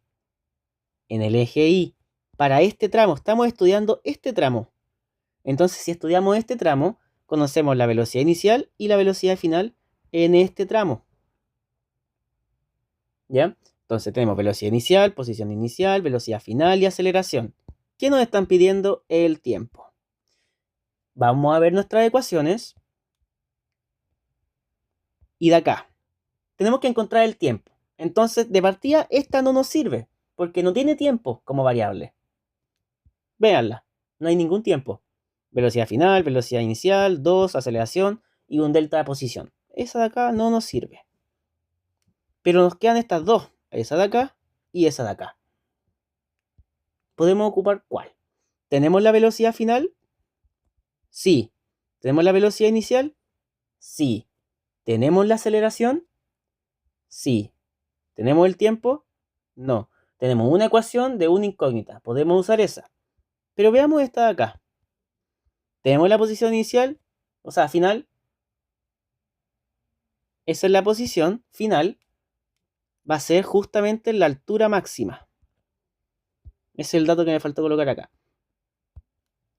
en el eje Y. Para este tramo, estamos estudiando este tramo. Entonces, si estudiamos este tramo, conocemos la velocidad inicial y la velocidad final en este tramo. ¿Ya? Entonces tenemos velocidad inicial, posición inicial, velocidad final y aceleración. ¿Qué nos están pidiendo? El tiempo. Vamos a ver nuestras ecuaciones. Y de acá, tenemos que encontrar el tiempo. Entonces, de partida, esta no nos sirve, porque no tiene tiempo como variable. Véanla, no hay ningún tiempo. Velocidad final, velocidad inicial, 2, aceleración y un delta de posición. Esa de acá no nos sirve. Pero nos quedan estas dos, esa de acá y esa de acá. ¿Podemos ocupar cuál? ¿Tenemos la velocidad final? Sí. ¿Tenemos la velocidad inicial? Sí. ¿Tenemos la aceleración? Sí. ¿Tenemos el tiempo? No. Tenemos una ecuación de una incógnita. Podemos usar esa. Pero veamos esta de acá. ¿Tenemos la posición inicial? O sea, final. Esa es la posición final. Va a ser justamente la altura máxima. Ese es el dato que me faltó colocar acá.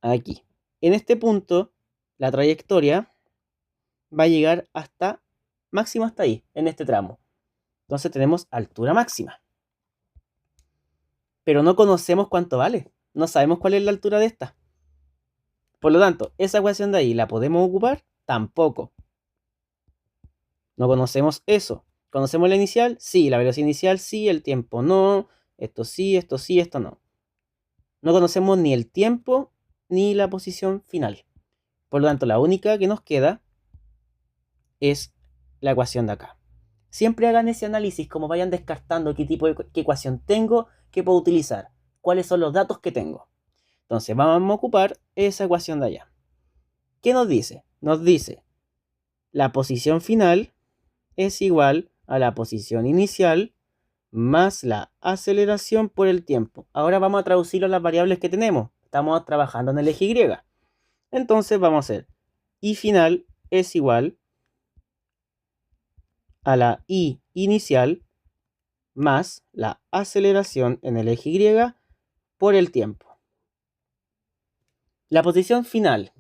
Aquí. En este punto, la trayectoria va a llegar hasta máximo hasta ahí, en este tramo. Entonces tenemos altura máxima. Pero no conocemos cuánto vale. No sabemos cuál es la altura de esta. Por lo tanto, esa ecuación de ahí, ¿la podemos ocupar? Tampoco. No conocemos eso. ¿Conocemos la inicial? Sí. La velocidad inicial, sí. El tiempo, no. Esto sí, esto sí, esto no. No conocemos ni el tiempo ni la posición final. Por lo tanto, la única que nos queda es la ecuación de acá. Siempre hagan ese análisis, como vayan descartando qué tipo de qué ecuación tengo, qué puedo utilizar, cuáles son los datos que tengo. Entonces vamos a ocupar esa ecuación de allá. ¿Qué nos dice? Nos dice la posición final es igual a la posición inicial más la aceleración por el tiempo. Ahora vamos a traducirlo a las variables que tenemos. Estamos trabajando en el eje Y. Entonces vamos a hacer y final es igual a la y inicial más la aceleración en el eje Y por el tiempo. La posición final.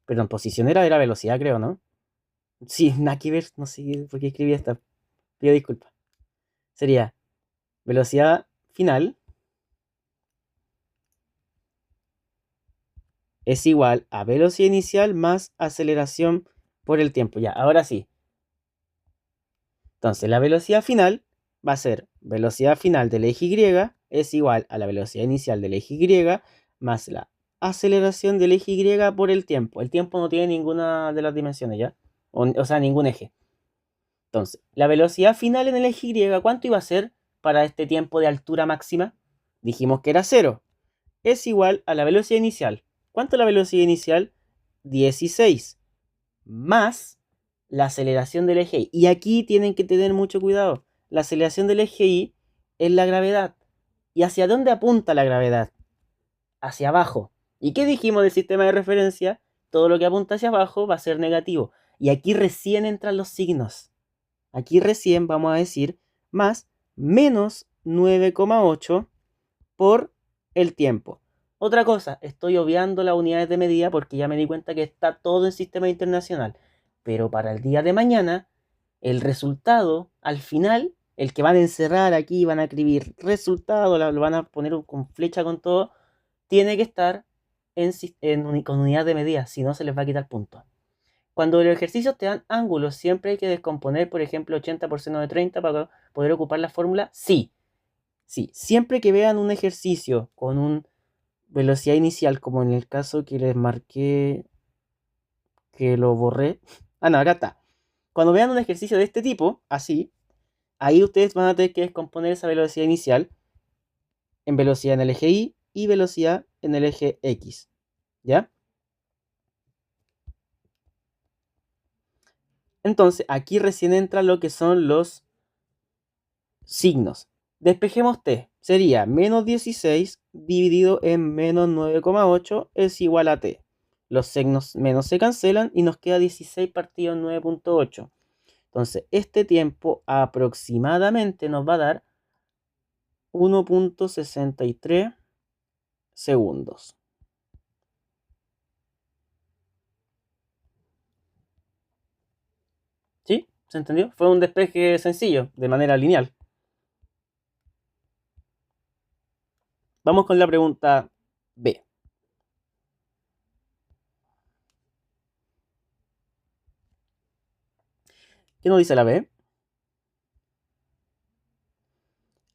Perdón, posición era velocidad, creo, ¿no? Sí, nada que ver, no sé por qué escribí esta. Pido disculpas. Sería velocidad final es igual a velocidad inicial más aceleración por el tiempo. Ya, ahora sí. Entonces, la velocidad final va a ser velocidad final del eje Y es igual a la velocidad inicial del eje Y más la aceleración del eje Y por el tiempo. El tiempo no tiene ninguna de las dimensiones, ¿ya? O sea, ningún eje. Entonces, la velocidad final en el eje Y, ¿cuánto iba a ser para este tiempo de altura máxima? Dijimos que era 0. Es igual a la velocidad inicial. ¿Cuánto es la velocidad inicial? 16. Más la aceleración del eje Y. Y aquí tienen que tener mucho cuidado. La aceleración del eje Y es la gravedad. ¿Y hacia dónde apunta la gravedad? Hacia abajo. ¿Y qué dijimos del sistema de referencia? Todo lo que apunta hacia abajo va a ser negativo. Y aquí recién entran los signos. Aquí recién vamos a decir más menos 9,8 por el tiempo. Otra cosa, estoy obviando las unidades de medida porque ya me di cuenta que está todo en sistema internacional. Pero para el día de mañana, el resultado, al final, el que van a encerrar aquí, van a escribir resultado, lo van a poner con flecha con todo, tiene que estar con unidad de medida, si no se les va a quitar puntos. Cuando los ejercicios te dan ángulos, siempre hay que descomponer, por ejemplo, 80 por seno de 30 para poder ocupar la fórmula. Sí, sí, siempre que vean un ejercicio con una velocidad inicial, como en el caso que les marqué, que lo borré. Ah, no, acá está. Cuando vean un ejercicio de este tipo, así, ahí ustedes van a tener que descomponer esa velocidad inicial en velocidad en el eje Y y velocidad en el eje X. ¿Ya? Entonces, aquí recién entra lo que son los signos. Despejemos t. Sería menos 16 dividido en menos 9,8 es igual a t. Los signos menos se cancelan y nos queda 16 partido en 9,8. Entonces, este tiempo aproximadamente nos va a dar 1,63 segundos. ¿Sí? ¿Se entendió? Fue un despeje sencillo, de manera lineal. Vamos con la pregunta B. ¿Qué nos dice la B?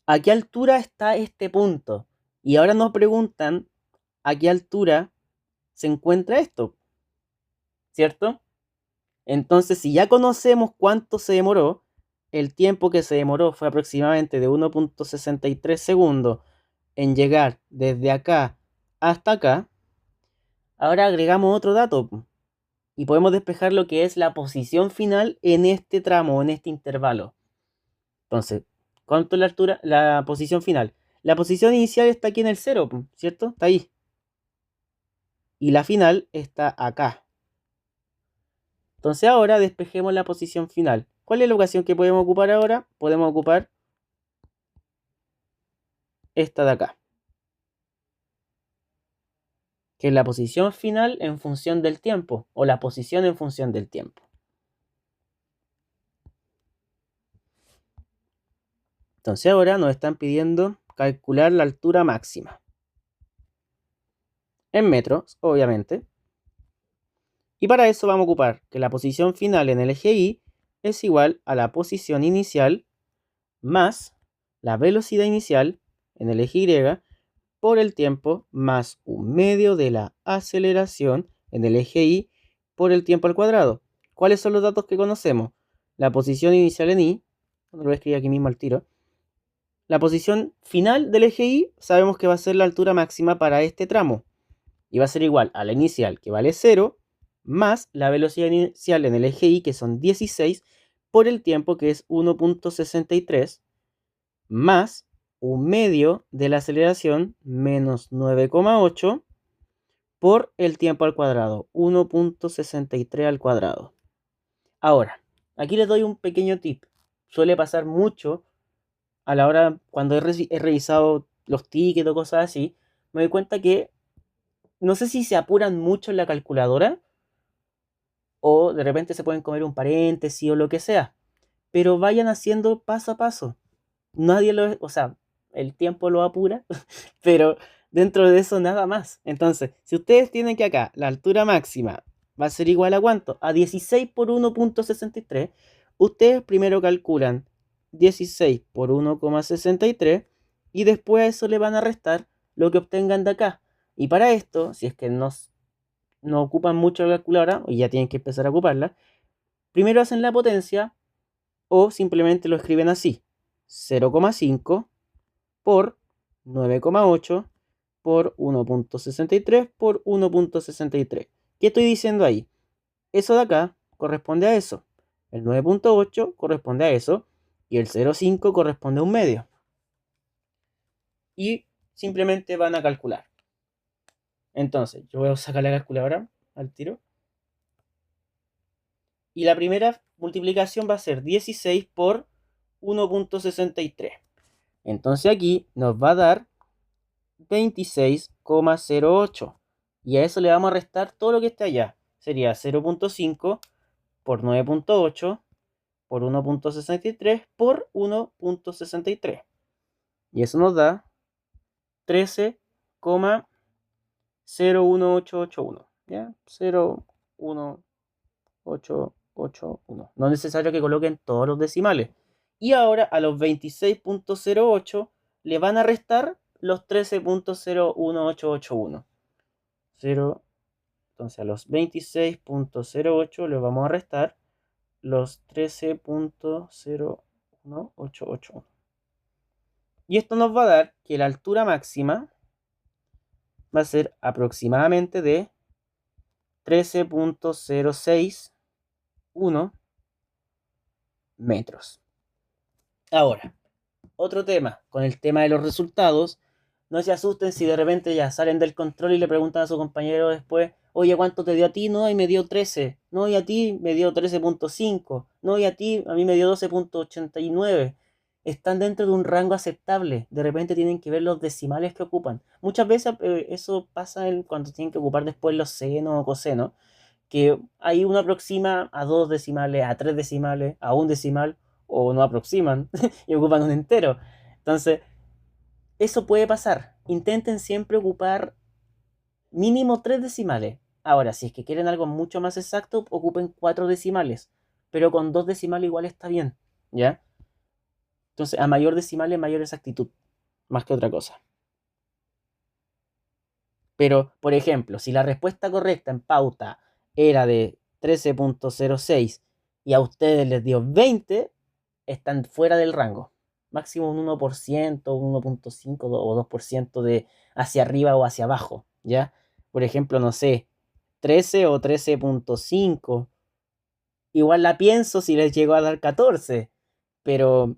¿A qué altura está este punto? Y ahora nos preguntan a qué altura se encuentra esto, ¿cierto? Entonces, si ya conocemos cuánto se demoró, el tiempo que se demoró fue aproximadamente de 1,63 segundos en llegar desde acá hasta acá, ahora agregamos otro dato y podemos despejar lo que es la posición final en este tramo, en este intervalo. Entonces, ¿cuánto es la altura? La posición final. La posición inicial está aquí en el 0, ¿cierto? Está ahí. Y la final está acá. Entonces ahora despejemos la posición final. ¿Cuál es la ocasión que podemos ocupar ahora? Podemos ocupar esta de acá, que es la posición final en función del tiempo, o la posición en función del tiempo. Entonces ahora nos están pidiendo calcular la altura máxima. En metros, obviamente. Y para eso vamos a ocupar que la posición final en el eje Y es igual a la posición inicial más la velocidad inicial en el eje Y por el tiempo más un medio de la aceleración en el eje Y por el tiempo al cuadrado. ¿Cuáles son los datos que conocemos? La posición inicial en Y, lo voy a escribir aquí mismo al tiro. La posición final del eje Y sabemos que va a ser la altura máxima para este tramo. Y va a ser igual a la inicial, que vale 0, más la velocidad inicial en el eje Y, que son 16, por el tiempo, que es 1.63, más un medio de la aceleración, menos 9,8, por el tiempo al cuadrado, 1.63 al cuadrado. Ahora, aquí les doy un pequeño tip. Suele pasar mucho a la hora, cuando he revisado los tickets o cosas así, me doy cuenta que no sé si se apuran mucho en la calculadora o de repente se pueden comer un paréntesis o lo que sea, pero vayan haciendo paso a paso. Nadie lo, o sea, el tiempo lo apura, pero dentro de eso nada más. Entonces, si ustedes tienen que acá la altura máxima va a ser igual a ¿cuánto? A 16 por 1.63. Ustedes primero calculan 16 por 1,63 y después a eso le van a restar lo que obtengan de acá. Y para esto, si es que no ocupan mucho la calculadora y ya tienen que empezar a ocuparla, primero hacen la potencia o simplemente lo escriben así: 0,5 por 9,8 por 1.63 por 1.63. ¿Qué estoy diciendo ahí? Eso de acá corresponde a eso. El 9,8 corresponde a eso. Y el 0,5 corresponde a un medio. Y simplemente van a calcular. Entonces, yo voy a sacar la calculadora al tiro. Y la primera multiplicación va a ser 16 por 1.63. Entonces aquí nos va a dar 26,08. Y a eso le vamos a restar todo lo que está allá. Sería 0,5 por 9,8 por 1.63 por 1.63. Y eso nos da 13,01881. ¿Ya? 0,1881. No es necesario que coloquen todos los decimales. Y ahora a los 26,08 le van a restar los 13,01881. 0, entonces a los 26,08 le vamos a restar los 13,01881. Y esto nos va a dar que la altura máxima va a ser aproximadamente de 13,061 metros. Ahora, otro tema, con el tema de los resultados, no se asusten si de repente ya salen del control y le preguntan a su compañero después: oye, ¿cuánto te dio a ti? No, y me dio 13. No, y a ti me dio 13,5. No, y a ti, a mí me dio 12,89. Están dentro de un rango aceptable. De repente tienen que ver los decimales que ocupan. Muchas veces eso pasa cuando tienen que ocupar después los senos o cosenos, que ahí uno aproxima a 2 decimales, a 3 decimales, a un decimal, o no aproximan y ocupan un entero. Entonces, eso puede pasar. Intenten siempre ocupar mínimo 3 decimales. Ahora, si es que quieren algo mucho más exacto, ocupen 4 decimales. Pero con 2 decimales igual está bien, ¿ya? Entonces, a mayor decimales, mayor exactitud. Más que otra cosa. Pero, por ejemplo, si la respuesta correcta en pauta era de 13,06 y a ustedes les dio 20, están fuera del rango. Máximo un 1%, 1,5 o 2% de hacia arriba o hacia abajo, ¿ya? Por ejemplo, no sé, 13 o 13,5. Igual la pienso si les llegó a dar 14, pero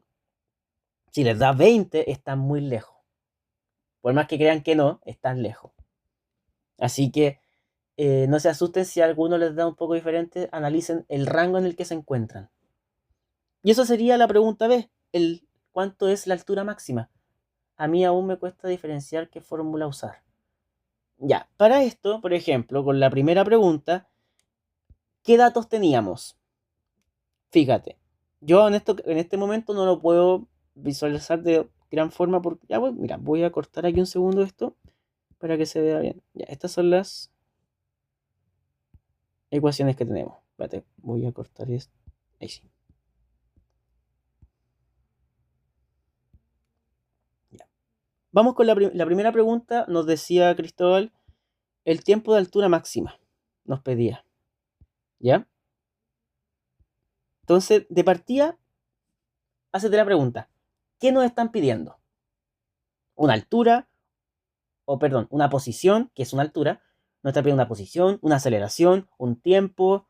si les da 20, están muy lejos. Por más que crean que no, están lejos. Así que no se asusten si a alguno les da un poco diferente, analicen el rango en el que se encuentran. Y eso sería la pregunta B, el cuánto es la altura máxima. A mí aún me cuesta diferenciar qué fórmula usar. Ya, para esto, por ejemplo, con la primera pregunta, ¿qué datos teníamos? Fíjate, yo en este momento no lo puedo visualizar de gran forma. Porque, ya, pues, mira, voy a cortar aquí un segundo esto para que se vea bien. Ya, estas son las ecuaciones que tenemos. Espérate, voy a cortar esto. Ahí sí. Ya. Vamos con la primera pregunta. Nos decía Cristóbal, el tiempo de altura máxima. Nos pedía. ¿Ya? Entonces, de partida, hácete la pregunta. ¿Qué nos están pidiendo? Una altura, o perdón, una posición, que es una altura. Nos están pidiendo una posición, una aceleración, un tiempo.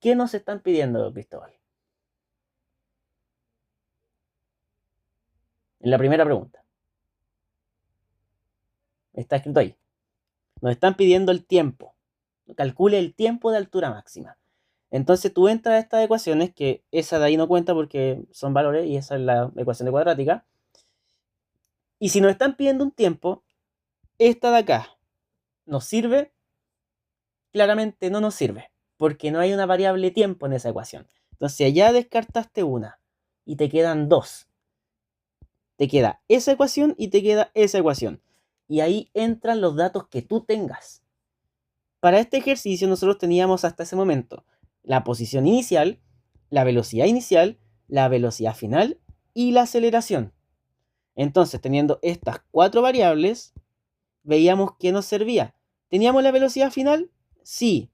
¿Qué nos están pidiendo, Cristóbal? En la primera pregunta. Está escrito ahí. Nos están pidiendo el tiempo. Calcule el tiempo de altura máxima. Entonces tú entras a estas ecuaciones, que esa de ahí no cuenta porque son valores y esa es la ecuación de cuadrática. Y si nos están pidiendo un tiempo, esta de acá, ¿nos sirve? Claramente no nos sirve, porque no hay una variable tiempo en esa ecuación. Entonces ya descartaste una y te quedan dos. Te queda esa ecuación y te queda esa ecuación. Y ahí entran los datos que tú tengas. Para este ejercicio nosotros teníamos hasta ese momento la posición inicial, la velocidad final y la aceleración. Entonces, teniendo estas cuatro variables, veíamos que nos servía. ¿Teníamos la velocidad final? Sí,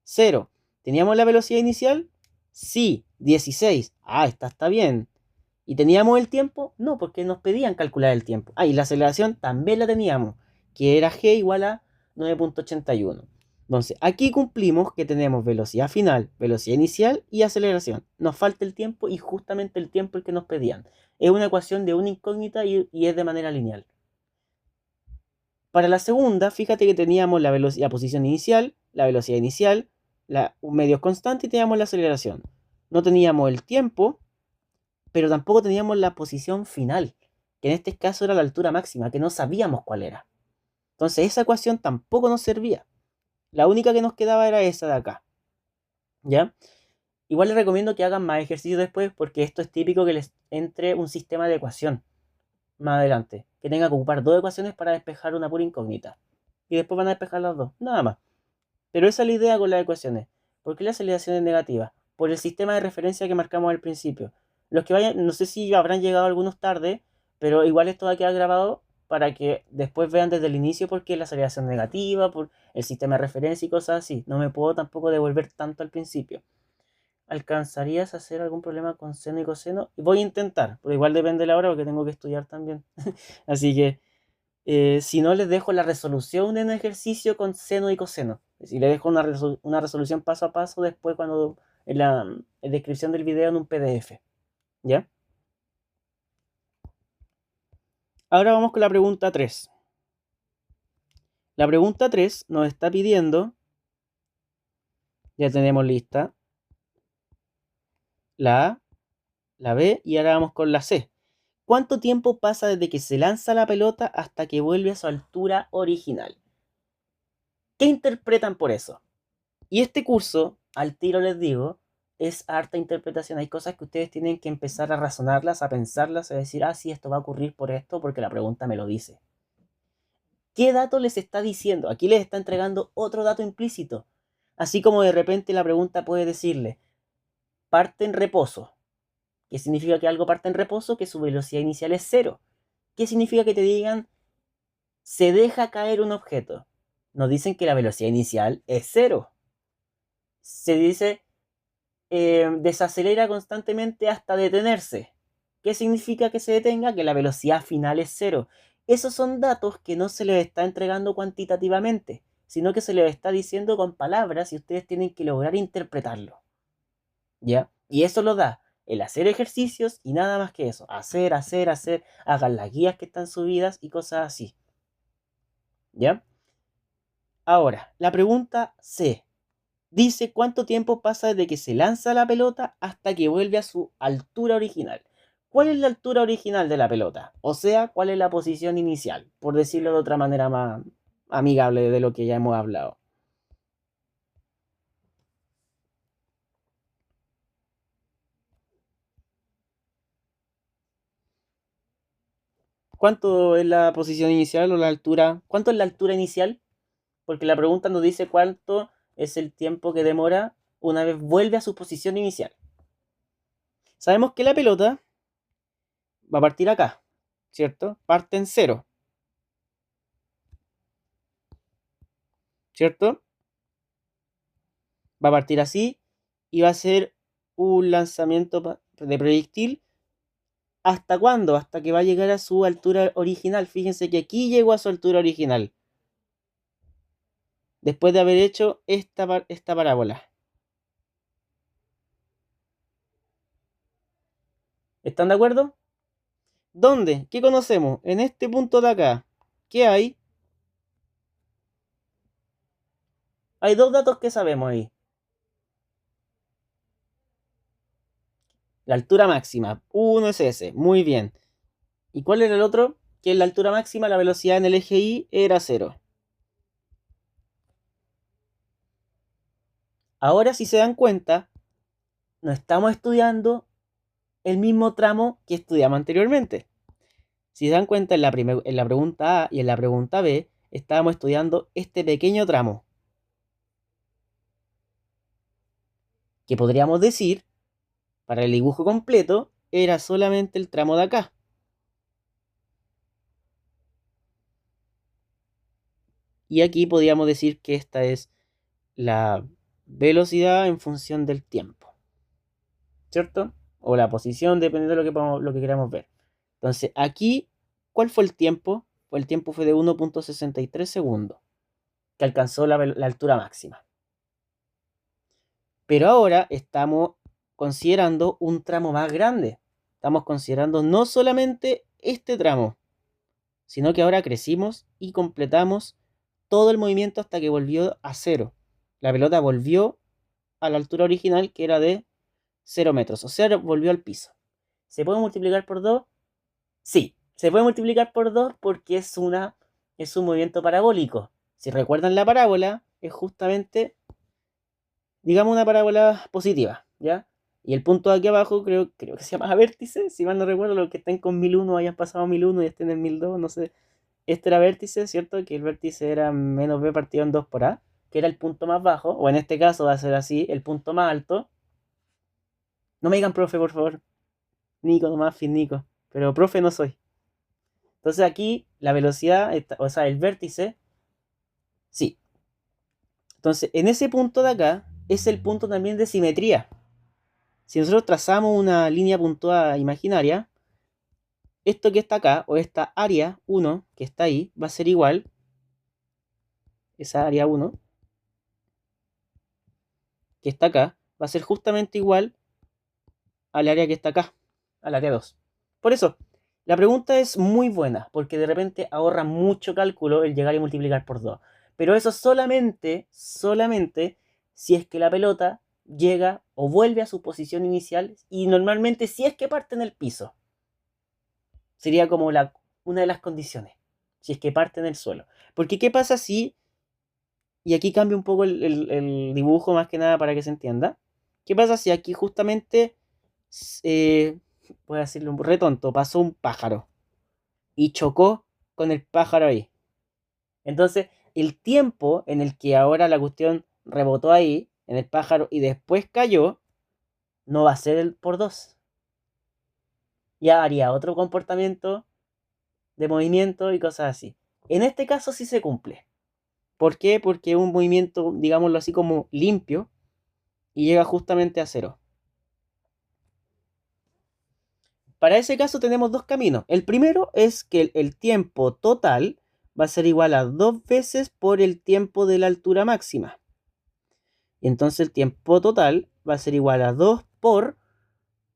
0. ¿Teníamos la velocidad inicial? Sí, 16. Ah, esta está bien. ¿Y teníamos el tiempo? No, porque nos pedían calcular el tiempo. Ah, y la aceleración también la teníamos, que era g igual a 9.81. Entonces, aquí cumplimos que tenemos velocidad final, velocidad inicial y aceleración. Nos falta el tiempo y justamente el tiempo el que nos pedían. Es una ecuación de una incógnita y es de manera lineal. Para la segunda, fíjate que teníamos la posición inicial, la velocidad inicial, un medio constante y teníamos la aceleración. No teníamos el tiempo, pero tampoco teníamos la posición final, que en este caso era la altura máxima, que no sabíamos cuál era. Entonces esa ecuación tampoco nos servía. La única que nos quedaba era esa de acá. ¿Ya? Igual les recomiendo que hagan más ejercicios después, porque esto es típico que les entre un sistema de ecuación más adelante, que tenga que ocupar dos ecuaciones para despejar una pura incógnita. Y después van a despejar las dos, nada más. Pero esa es la idea con las ecuaciones. ¿Por qué la aceleración es negativa? Por el sistema de referencia que marcamos al principio. Los que vayan, no sé si habrán llegado algunos tarde, pero igual esto va a quedar grabado para que después vean desde el inicio por qué la aceleración negativa, por el sistema de referencia y cosas así. No me puedo tampoco devolver tanto al principio. ¿Alcanzarías a hacer algún problema con seno y coseno? Voy a intentar, pero igual depende de la hora porque tengo que estudiar también. Así que si no, les dejo la resolución de un ejercicio con seno y coseno. Si les dejo una resolución paso a paso después cuando en la descripción del video en un PDF. ¿Ya? Ahora vamos con la pregunta 3. La pregunta 3 nos está pidiendo, ya tenemos lista, la A, la B y ahora vamos con la C. ¿Cuánto tiempo pasa desde que se lanza la pelota hasta que vuelve a su altura original? ¿Qué interpretan por eso? Y este curso, al tiro les digo, es harta interpretación. Hay cosas que ustedes tienen que empezar a razonarlas, a pensarlas, a decir, ah, sí, esto va a ocurrir por esto, porque la pregunta me lo dice. ¿Qué dato les está diciendo? Aquí les está entregando otro dato implícito. Así como de repente la pregunta puede decirle, parte en reposo. ¿Qué significa que algo parte en reposo? Que su velocidad inicial es cero. ¿Qué significa que te digan, se deja caer un objeto? Nos dicen que la velocidad inicial es cero. Se dice, desacelera constantemente hasta detenerse. ¿Qué significa que se detenga? Que la velocidad final es cero. Esos son datos que no se les está entregando cuantitativamente, sino que se les está diciendo con palabras y ustedes tienen que lograr interpretarlo. ¿Ya? Y eso lo da el hacer ejercicios y nada más que eso. Hacer, hagan las guías que están subidas y cosas así. ¿Ya? Ahora, la pregunta C. Dice cuánto tiempo pasa desde que se lanza la pelota hasta que vuelve a su altura original. ¿Cuál es la altura original de la pelota? O sea, ¿cuál es la posición inicial? Por decirlo de otra manera más amigable de lo que ya hemos hablado. ¿Cuánto es la posición inicial o la altura? ¿Cuánto es la altura inicial? Porque la pregunta nos dice cuánto es el tiempo que demora una vez vuelve a su posición inicial. Sabemos que la pelota va a partir acá, ¿cierto? Parte en cero, ¿cierto? Va a partir así y va a ser un lanzamiento de proyectil. ¿Hasta cuándo? Hasta que va a llegar a su altura original. Fíjense que aquí llegó a su altura original. Después de haber hecho esta parábola. ¿Están de acuerdo? ¿Dónde? ¿Qué conocemos? En este punto de acá. ¿Qué hay? Hay dos datos que sabemos ahí. La altura máxima. Uno es ese. Muy bien. ¿Y cuál era el otro? Que en la altura máxima la velocidad en el eje Y era 0. Ahora, si se dan cuenta, no estamos estudiando el mismo tramo que estudiamos anteriormente. Si se dan cuenta, en la pregunta A y en la pregunta B, estábamos estudiando este pequeño tramo. Que podríamos decir, para el dibujo completo, era solamente el tramo de acá. Y aquí podríamos decir que esta es la velocidad en función del tiempo. ¿Cierto? O la posición, dependiendo de lo que queramos ver. Entonces, aquí, ¿cuál fue el tiempo? Pues el tiempo fue de 1.63 segundos, que alcanzó la altura máxima. Pero ahora estamos considerando un tramo más grande. Estamos considerando no solamente este tramo, sino que ahora crecimos y completamos todo el movimiento hasta que volvió a cero. La pelota volvió a la altura original, que era de 0 metros, o sea, volvió al piso. ¿Se puede multiplicar por 2? Sí, se puede multiplicar por 2 porque es un movimiento parabólico. Si recuerdan la parábola, es justamente, digamos, una parábola positiva, ¿ya? Y el punto de aquí abajo creo que se llama vértice, si mal no recuerdo, los que estén con 1001 hayan pasado 1001 y estén en 1002, no sé. Este era vértice, ¿cierto? Que el vértice era menos b partido en 2 por a, que era el punto más bajo, o en este caso va a ser así, el punto más alto. No me digan profe, por favor. Nico nomás, fin Nico. Pero profe no soy. Entonces aquí la velocidad, o sea, el vértice, sí. Entonces, en ese punto de acá es el punto también de simetría. Si nosotros trazamos una línea puntuada imaginaria, esto que está acá, o esta área 1 que está ahí, va a ser igual, esa área 1 que está acá, va a ser justamente igual al área que está acá, al área 2. Por eso, la pregunta es muy buena, porque de repente ahorra mucho cálculo el llegar y multiplicar por 2. Pero eso solamente si es que la pelota llega o vuelve a su posición inicial, y normalmente si es que parte en el piso. Sería como una de las condiciones, si es que parte en el suelo. Porque ¿qué pasa si, y aquí cambia un poco el dibujo más que nada para que se entienda, qué pasa si aquí justamente, voy a decirlo un retonto, pasó un pájaro y chocó con el pájaro ahí? Entonces, el tiempo en el que ahora la cuestión rebotó ahí, en el pájaro, y después cayó, no va a ser el por 2. Ya haría otro comportamiento de movimiento y cosas así. En este caso sí se cumple. ¿Por qué? Porque es un movimiento, digámoslo así, como limpio y llega justamente a cero. Para ese caso tenemos dos caminos. El primero es que el tiempo total va a ser igual a 2 veces por el tiempo de la altura máxima. Y entonces el tiempo total va a ser igual a 2 por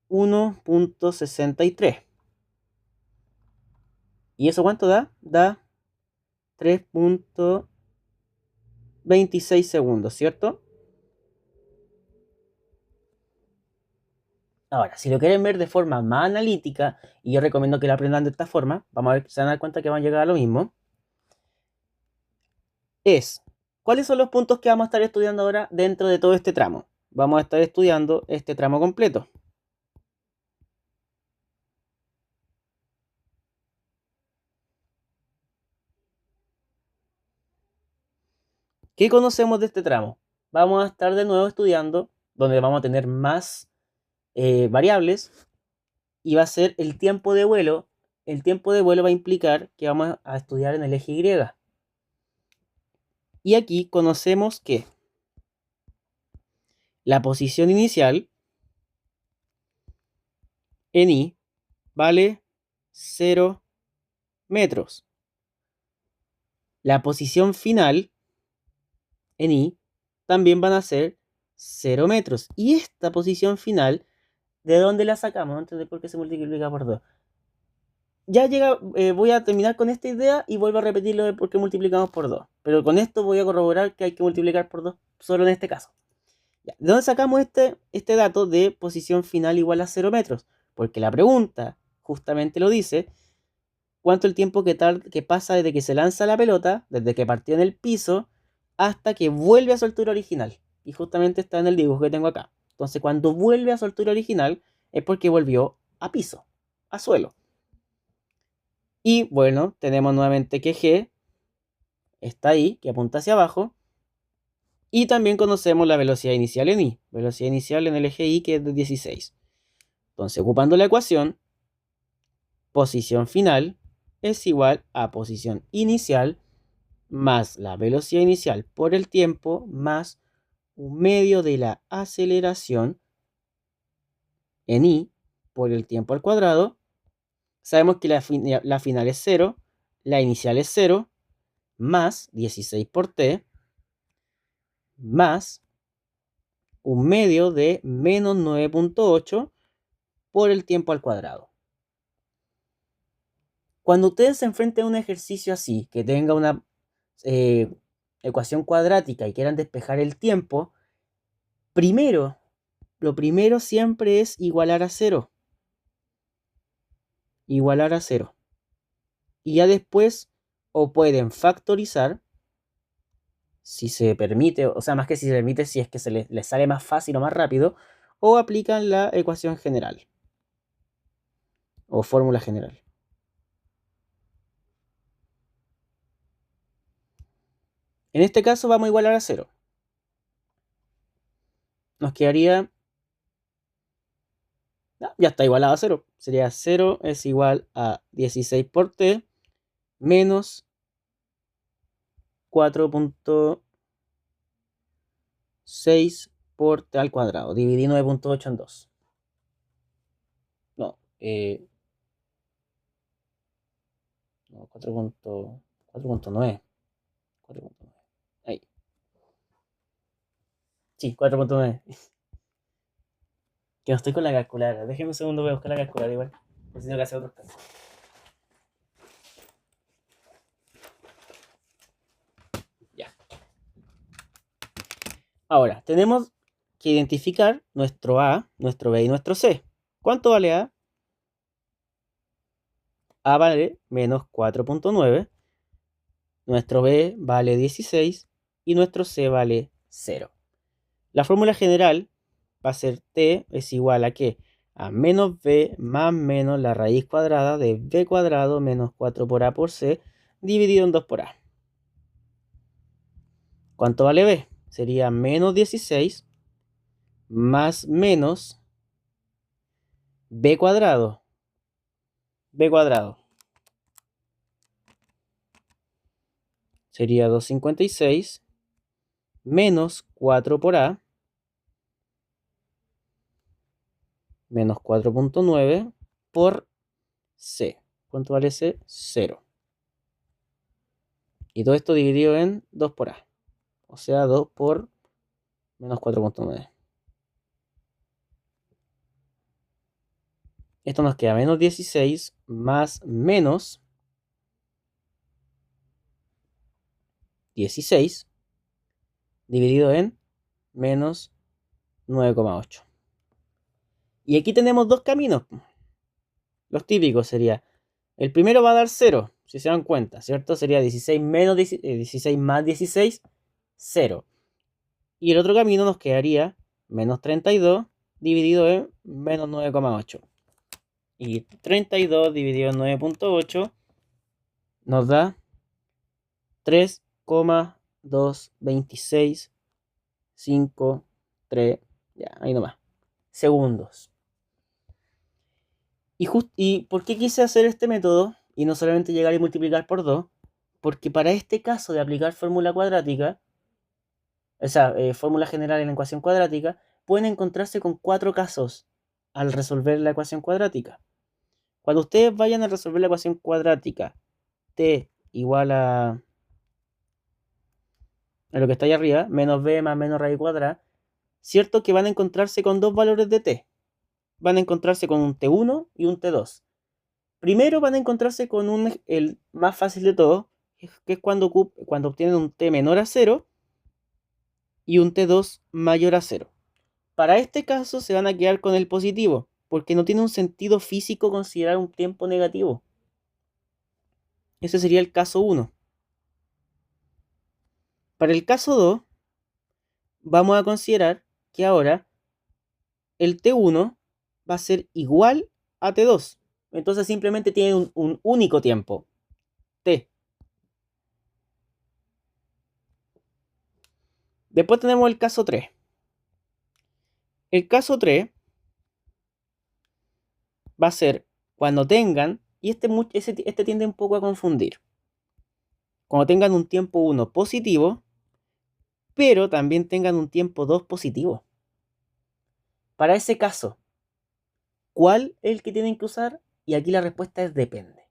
1.63. ¿Y eso cuánto da? Da 3.26 segundos, ¿cierto? Ahora, si lo quieren ver de forma más analítica, y yo recomiendo que lo aprendan de esta forma, vamos a ver, se van a dar cuenta que van a llegar a lo mismo, ¿cuáles son los puntos que vamos a estar estudiando ahora dentro de todo este tramo? Vamos a estar estudiando este tramo completo. ¿Qué conocemos de este tramo? Vamos a estar de nuevo estudiando, donde vamos a tener más variables, y va a ser el tiempo de vuelo. El tiempo de vuelo va a implicar que vamos a estudiar en el eje Y. Y aquí conocemos que la posición inicial en I vale 0 metros. La posición final en I también van a ser 0 metros. Y esta posición final, ¿de dónde la sacamos? Antes de por qué se multiplica por 2. Ya llega, voy a terminar con esta idea y vuelvo a repetir lo de por qué multiplicamos por 2. Pero con esto voy a corroborar que hay que multiplicar por 2 solo en este caso. Ya, ¿de dónde sacamos este dato de posición final igual a 0 metros? Porque la pregunta justamente lo dice. ¿Cuánto el tiempo que pasa desde que se lanza la pelota, desde que partió en el piso, hasta que vuelve a su altura original? Y justamente está en el dibujo que tengo acá. Entonces, cuando vuelve a su altura original, es porque volvió a piso, a suelo. Y bueno, tenemos nuevamente que G está ahí, que apunta hacia abajo. Y también conocemos la velocidad inicial en I. Velocidad inicial en el eje Y, que es de 16. Entonces, ocupando la ecuación, posición final es igual a posición inicial más la velocidad inicial por el tiempo más un medio de la aceleración en I por el tiempo al cuadrado. Sabemos que la final es 0, la inicial es 0, más 16 por t, más un medio de menos 9.8 por el tiempo al cuadrado. Cuando ustedes se enfrenten a un ejercicio así, que tenga una ecuación cuadrática y quieran despejar el tiempo, lo primero siempre es igualar a 0. Igualar a 0. Y ya después o pueden factorizar, si se permite, o sea, más que si se permite, si es que les sale más fácil o más rápido, o aplican la ecuación general o fórmula general. En este caso vamos a igualar a 0. Nos quedaría... ya está igualado a 0. Sería 0 es igual a 16 por t menos 4.6 por t al cuadrado. Dividí 9.8 en 2. No, 4.9. 4.9. Ahí. Sí, 4.9. Que no estoy con la calculadora. Déjenme un segundo, voy a buscar la calculadora igual. Necesito que hacer otros casos. Ya. Ahora, tenemos que identificar nuestro A, nuestro B y nuestro C. ¿Cuánto vale A? A vale menos 4.9. Nuestro B vale 16. Y nuestro C vale 0. La fórmula general va a ser T es igual a ¿qué? A menos B más menos la raíz cuadrada de B cuadrado menos 4 por A por C dividido en 2 por A. ¿Cuánto vale B? Sería menos 16 más menos B cuadrado. B cuadrado. Sería 256 menos 4 por A menos 4.9 por C. ¿Cuánto vale C? 0. Y todo esto dividido en 2 por A. O sea, 2 por menos 4.9. Esto nos queda menos 16 más menos 16 dividido en menos 9,8. Y aquí tenemos dos caminos. Los típicos sería, el primero va a dar 0, si se dan cuenta, ¿cierto? Sería 16 menos 16 más 16, 0. Y el otro camino nos quedaría menos 32 dividido en menos 9,8. Y 32 dividido en 9.8 nos da 3,9. 2, 26, 5, 3, ya, ahí nomás, segundos. ¿Y por qué quise hacer este método y no solamente llegar y multiplicar por 2? Porque para este caso de aplicar fórmula cuadrática, o sea, fórmula general en la ecuación cuadrática, pueden encontrarse con 4 casos al resolver la ecuación cuadrática. Cuando ustedes vayan a resolver la ecuación cuadrática, t igual a lo que está ahí arriba, menos b más menos raíz cuadrada, cierto que van a encontrarse con dos valores de t. Van a encontrarse con un t1 y un t2. Primero van a encontrarse con el más fácil de todo, que es cuando obtienen un t menor a 0 y un t2 mayor a 0. Para este caso se van a quedar con el positivo, porque no tiene un sentido físico considerar un tiempo negativo. Ese sería el caso 1. Para el caso 2, vamos a considerar que ahora el t1 va a ser igual a t2. Entonces simplemente tiene un único tiempo, t. Después tenemos el caso 3. El caso 3 va a ser cuando tengan, y este tiende un poco a confundir, cuando tengan un tiempo 1 positivo, pero también tengan un tiempo 2 positivo. Para ese caso, ¿cuál es el que tienen que usar? Y aquí la respuesta es depende.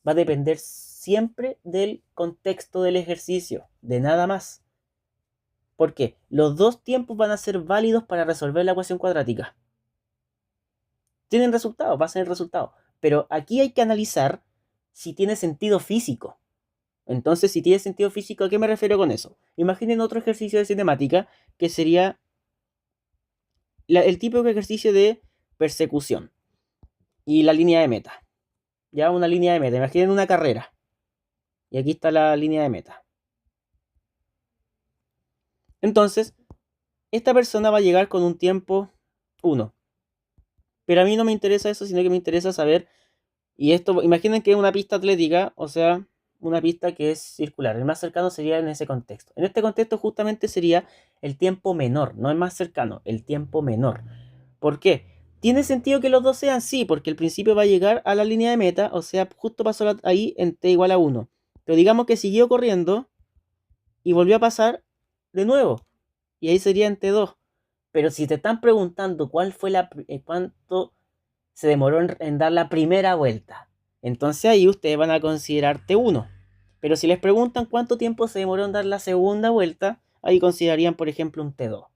Va a depender siempre del contexto del ejercicio, de nada más. Porque los dos tiempos van a ser válidos para resolver la ecuación cuadrática. Tienen resultados, va a ser el resultado. Pero aquí hay que analizar si tiene sentido físico. Entonces, si tiene sentido físico, ¿a qué me refiero con eso? Imaginen otro ejercicio de cinemática que sería el típico ejercicio de persecución y la línea de meta. Ya una línea de meta. Imaginen una carrera. Y aquí está la línea de meta. Entonces, esta persona va a llegar con un tiempo 1. Pero a mí no me interesa eso, sino que me interesa saber. Y esto, imaginen que es una pista atlética, o sea, una pista que es circular. El más cercano sería en ese contexto. En este contexto justamente sería el tiempo menor, no el más cercano, el tiempo menor. ¿Por qué? ¿Tiene sentido que los dos sean? Sí, porque el principio va a llegar a la línea de meta, o sea, justo pasó ahí en t igual a 1. Pero digamos que siguió corriendo y volvió a pasar de nuevo. Y ahí sería en t2. Pero si te están preguntando cuánto se demoró en dar la primera vuelta, entonces ahí ustedes van a considerar t1. Pero si les preguntan cuánto tiempo se demoró en dar la segunda vuelta, ahí considerarían, por ejemplo, un t2.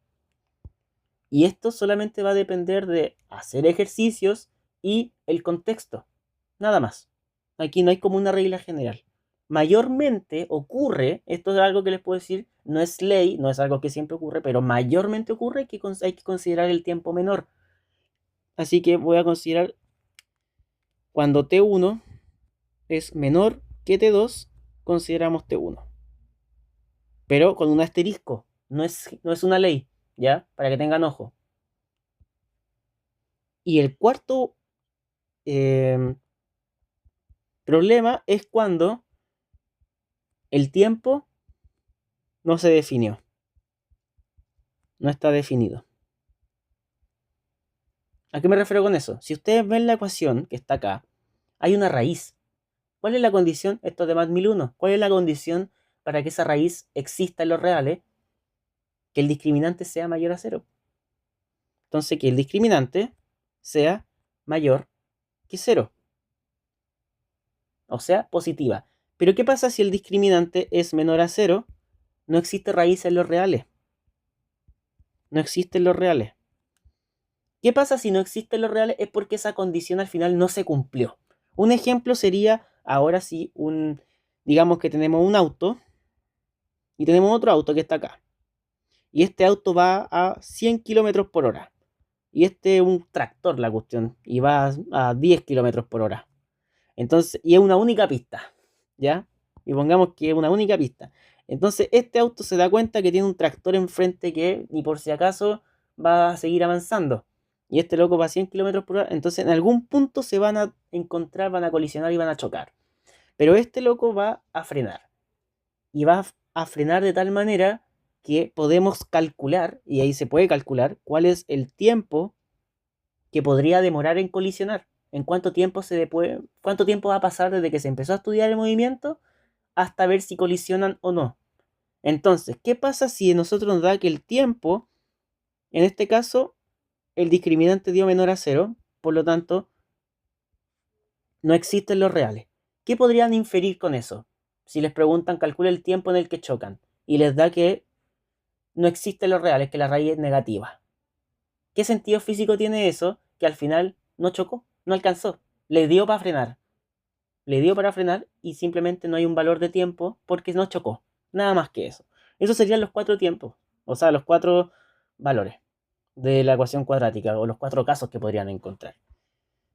Y esto solamente va a depender de hacer ejercicios y el contexto. Nada más. Aquí no hay como una regla general. Mayormente ocurre, esto es algo que les puedo decir, no es ley, no es algo que siempre ocurre, pero mayormente ocurre que hay que considerar el tiempo menor. Así que voy a considerar cuando T1 es menor que T2, consideramos T1. Pero con un asterisco, no es una ley, ¿ya? Para que tengan ojo. Y el cuarto problema es cuando el tiempo no se definió. No está definido. ¿A qué me refiero con eso? Si ustedes ven la ecuación que está acá, hay una raíz. ¿Cuál es la condición? Esto es de más 1001. ¿Cuál es la condición para que esa raíz exista en los reales? Que el discriminante sea mayor a 0. Entonces, que el discriminante sea mayor que 0. O sea, positiva. Pero ¿qué pasa si el discriminante es menor a 0? No existe raíz en los reales. No existen los reales. ¿Qué pasa si no existen los reales? Es porque esa condición al final no se cumplió. Un ejemplo sería, ahora sí, digamos que tenemos un auto y tenemos otro auto que está acá. Y este auto va a 100 km por hora. Y este es un tractor, la cuestión, y va a 10 km por hora. Entonces, y es una única pista, ¿ya? Y pongamos que es una única pista. Entonces, este auto se da cuenta que tiene un tractor enfrente que, ni por si acaso, va a seguir avanzando. Y este loco va a 100 km por hora. Entonces, en algún punto se van a encontrar, van a colisionar y van a chocar. Pero este loco va a frenar. Y va a frenar de tal manera que podemos calcular, y ahí se puede calcular, cuál es el tiempo que podría demorar en colisionar. En cuánto tiempo va a pasar desde que se empezó a estudiar el movimiento hasta ver si colisionan o no. Entonces, ¿qué pasa si nosotros nos da que el tiempo, en este caso, el discriminante dio menor a 0, por lo tanto, no existen los reales? ¿Qué podrían inferir con eso? Si les preguntan, calcula el tiempo en el que chocan, y les da que no existen los reales, que la raíz es negativa. ¿Qué sentido físico tiene eso? Que al final no chocó, no alcanzó, le dio para frenar. Le dio para frenar y simplemente no hay un valor de tiempo porque no chocó. Nada más que eso. Esos serían los 4 tiempos, o sea, los 4 valores de la ecuación cuadrática o los 4 casos que podrían encontrar.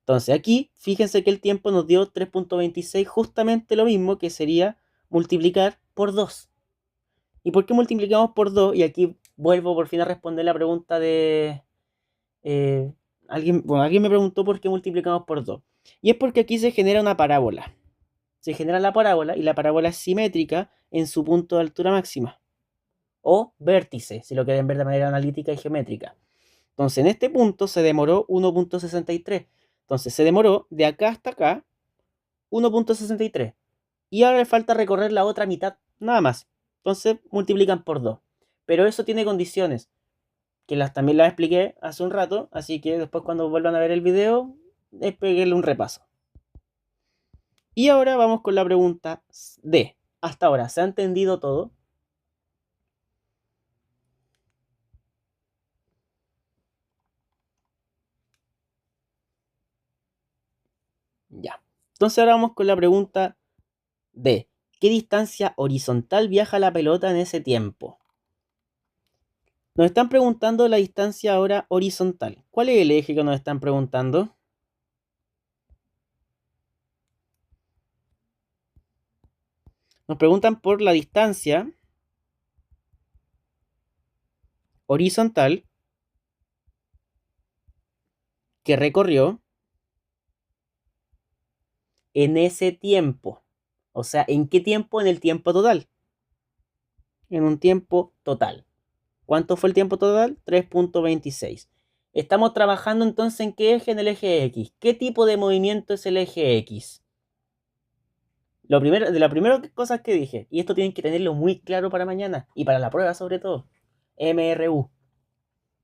Entonces aquí, fíjense que el tiempo nos dio 3.26, justamente lo mismo que sería multiplicar por 2. ¿Y por qué multiplicamos por 2? Y aquí vuelvo por fin a responder la pregunta de... alguien me preguntó por qué multiplicamos por 2. Y es porque aquí se genera una parábola. Se genera la parábola y la parábola es simétrica en su punto de altura máxima. O vértice, si lo quieren ver de manera analítica y geométrica. Entonces en este punto se demoró 1.63. Entonces se demoró de acá hasta acá 1.63. Y ahora le falta recorrer la otra mitad, nada más. Entonces multiplican por 2. Pero eso tiene condiciones, que también las expliqué hace un rato, así que después cuando vuelvan a ver el video, peguenle un repaso. Y ahora vamos con la pregunta D. Hasta ahora, ¿se ha entendido todo? Ya. Entonces ahora vamos con la pregunta D. ¿Qué distancia horizontal viaja la pelota en ese tiempo? Nos están preguntando la distancia ahora horizontal. ¿Cuál es el eje que nos están preguntando? Nos preguntan por la distancia horizontal que recorrió en ese tiempo. O sea, ¿en qué tiempo? En el tiempo total. En un tiempo total. ¿Cuánto fue el tiempo total? 3.26. Estamos trabajando entonces en qué eje, en el eje X. ¿Qué tipo de movimiento es el eje X? De las primeras cosas que dije, y esto tienen que tenerlo muy claro para mañana y para la prueba sobre todo, MRU.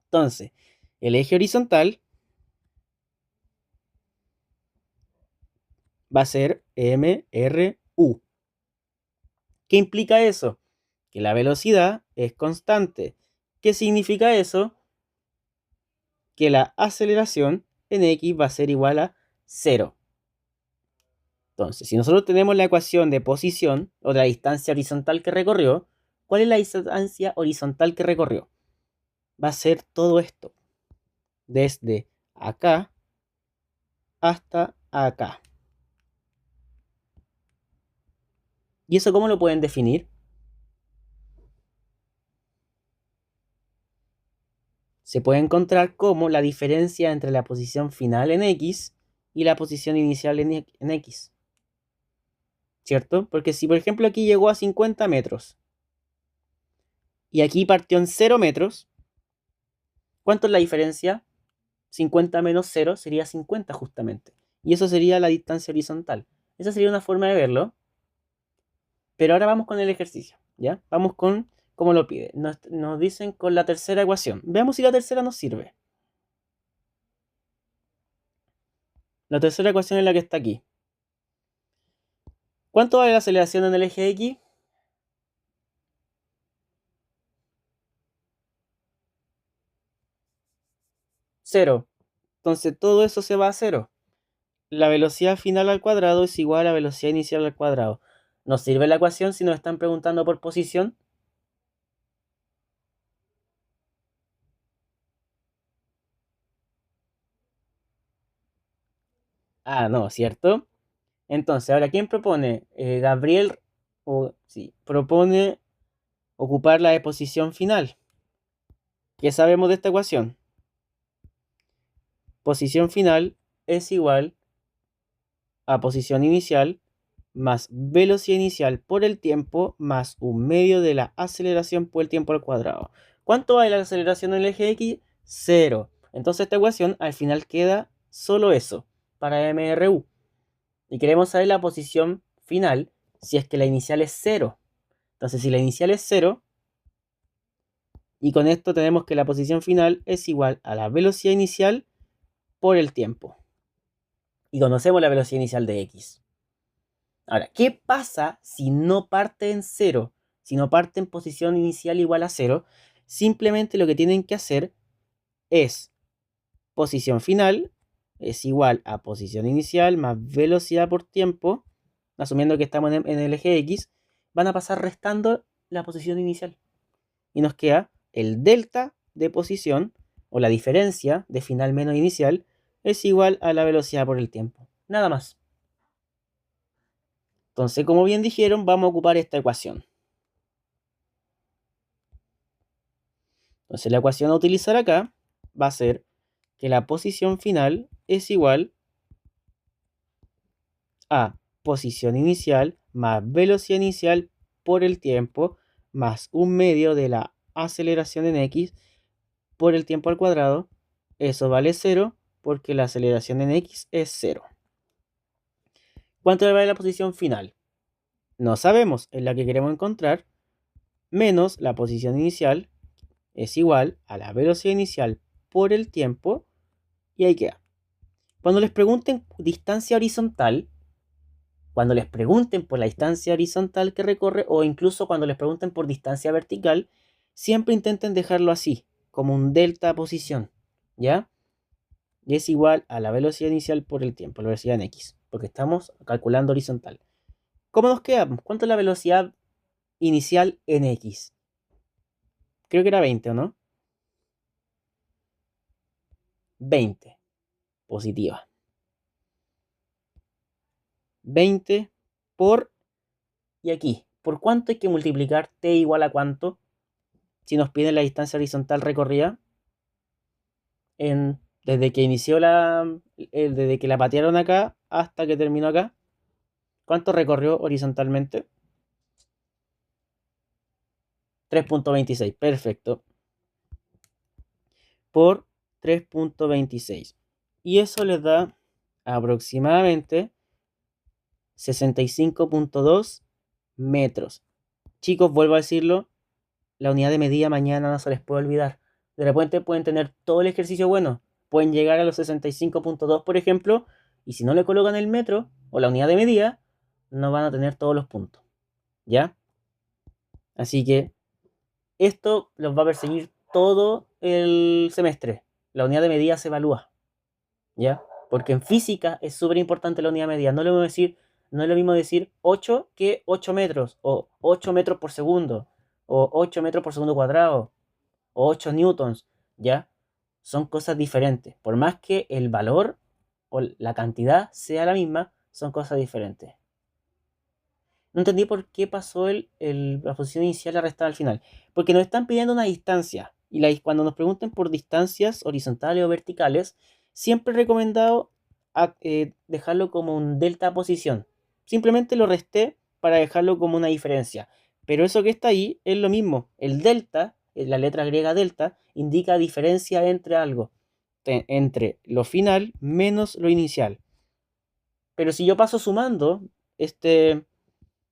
Entonces, el eje horizontal va a ser MRU. ¿Qué implica eso? Que la velocidad es constante. ¿Qué significa eso? Que la aceleración en X va a ser igual a 0. Entonces, si nosotros tenemos la ecuación de posición o de la distancia horizontal que recorrió, ¿cuál es la distancia horizontal que recorrió? Va a ser todo esto, desde acá hasta acá. ¿Y eso cómo lo pueden definir? Se puede encontrar como la diferencia entre la posición final en X y la posición inicial en X. ¿Cierto? Porque si por ejemplo aquí llegó a 50 metros y aquí partió en 0 metros, ¿cuánto es la diferencia? 50 menos 0 sería 50 justamente. Y eso sería la distancia horizontal. Esa sería una forma de verlo. Pero ahora vamos con el ejercicio, ¿ya? Vamos con cómo lo pide. Nos dicen con la tercera ecuación. Veamos si la tercera nos sirve. La tercera ecuación es la que está aquí. ¿Cuánto vale la aceleración en el eje X? 0. Entonces todo eso se va a 0. La velocidad final al cuadrado es igual a la velocidad inicial al cuadrado. ¿Nos sirve la ecuación si nos están preguntando por posición? Ah, no, ¿cierto? Entonces, ahora, ¿quién propone? Gabriel, sí, propone ocupar la de posición final. ¿Qué sabemos de esta ecuación? Posición final es igual a posición inicial más velocidad inicial por el tiempo más un medio de la aceleración por el tiempo al cuadrado. ¿Cuánto vale la aceleración en el eje X? 0. Entonces esta ecuación al final queda solo eso para MRU. Y queremos saber la posición final si es que la inicial es 0. Entonces si la inicial es 0, y con esto tenemos que la posición final es igual a la velocidad inicial por el tiempo. Y conocemos la velocidad inicial de X. Ahora, ¿qué pasa si no parte en 0? Si no parte en posición inicial igual a 0, simplemente lo que tienen que hacer es posición final es igual a posición inicial más velocidad por tiempo, asumiendo que estamos en el eje X, van a pasar restando la posición inicial. Y nos queda el delta de posición, o la diferencia de final menos inicial, es igual a la velocidad por el tiempo. Nada más. Entonces, como bien dijeron, vamos a ocupar esta ecuación. Entonces, la ecuación a utilizar acá va a ser que la posición final es igual a posición inicial más velocidad inicial por el tiempo más un medio de la aceleración en X por el tiempo al cuadrado. Eso vale 0 porque la aceleración en X es 0. ¿Cuánto vale la posición final? No sabemos, es la que queremos encontrar, menos la posición inicial es igual a la velocidad inicial por el tiempo, y ahí queda. Cuando les pregunten distancia horizontal, cuando les pregunten por la distancia horizontal que recorre, o incluso cuando les pregunten por distancia vertical, siempre intenten dejarlo así, como un delta posición, ¿ya? Y es igual a la velocidad inicial por el tiempo, la velocidad en X, porque estamos calculando horizontal. ¿Cómo nos quedamos? ¿Cuánto es la velocidad inicial en X? Creo que era 20, ¿o no? 20, positiva. 20 por, y aquí, ¿por cuánto hay que multiplicar t igual a cuánto? Si nos piden la distancia horizontal recorrida, desde que inició desde que la patearon acá hasta que terminó acá, ¿cuánto recorrió horizontalmente? 3.26, perfecto. Por 3.26. Y eso les da aproximadamente 65.2 metros. Chicos, vuelvo a decirlo, la unidad de medida mañana no se les puede olvidar. De repente pueden tener todo el ejercicio bueno, pueden llegar a los 65.2, por ejemplo, y si no le colocan el metro o la unidad de medida, no van a tener todos los puntos. ¿Ya? Así que esto los va a perseguir todo el semestre. La unidad de medida se evalúa. ¿Ya? Porque en física es súper importante la unidad de medida. No es lo mismo decir 8 que 8 metros, o 8 metros por segundo, o 8 metros por segundo cuadrado, o 8 newtons, ¿ya? Son cosas diferentes. Por más que el valor o la cantidad sea la misma, son cosas diferentes. No entendí por qué pasó la posición inicial a restar al final. Porque nos están pidiendo una distancia. Y cuando nos pregunten por distancias horizontales o verticales, siempre he recomendado dejarlo como un delta posición. Simplemente lo resté para dejarlo como una diferencia. Pero eso que está ahí es lo mismo. El delta, la letra griega delta, indica diferencia entre algo. Entre lo final menos lo inicial. Pero si yo paso sumando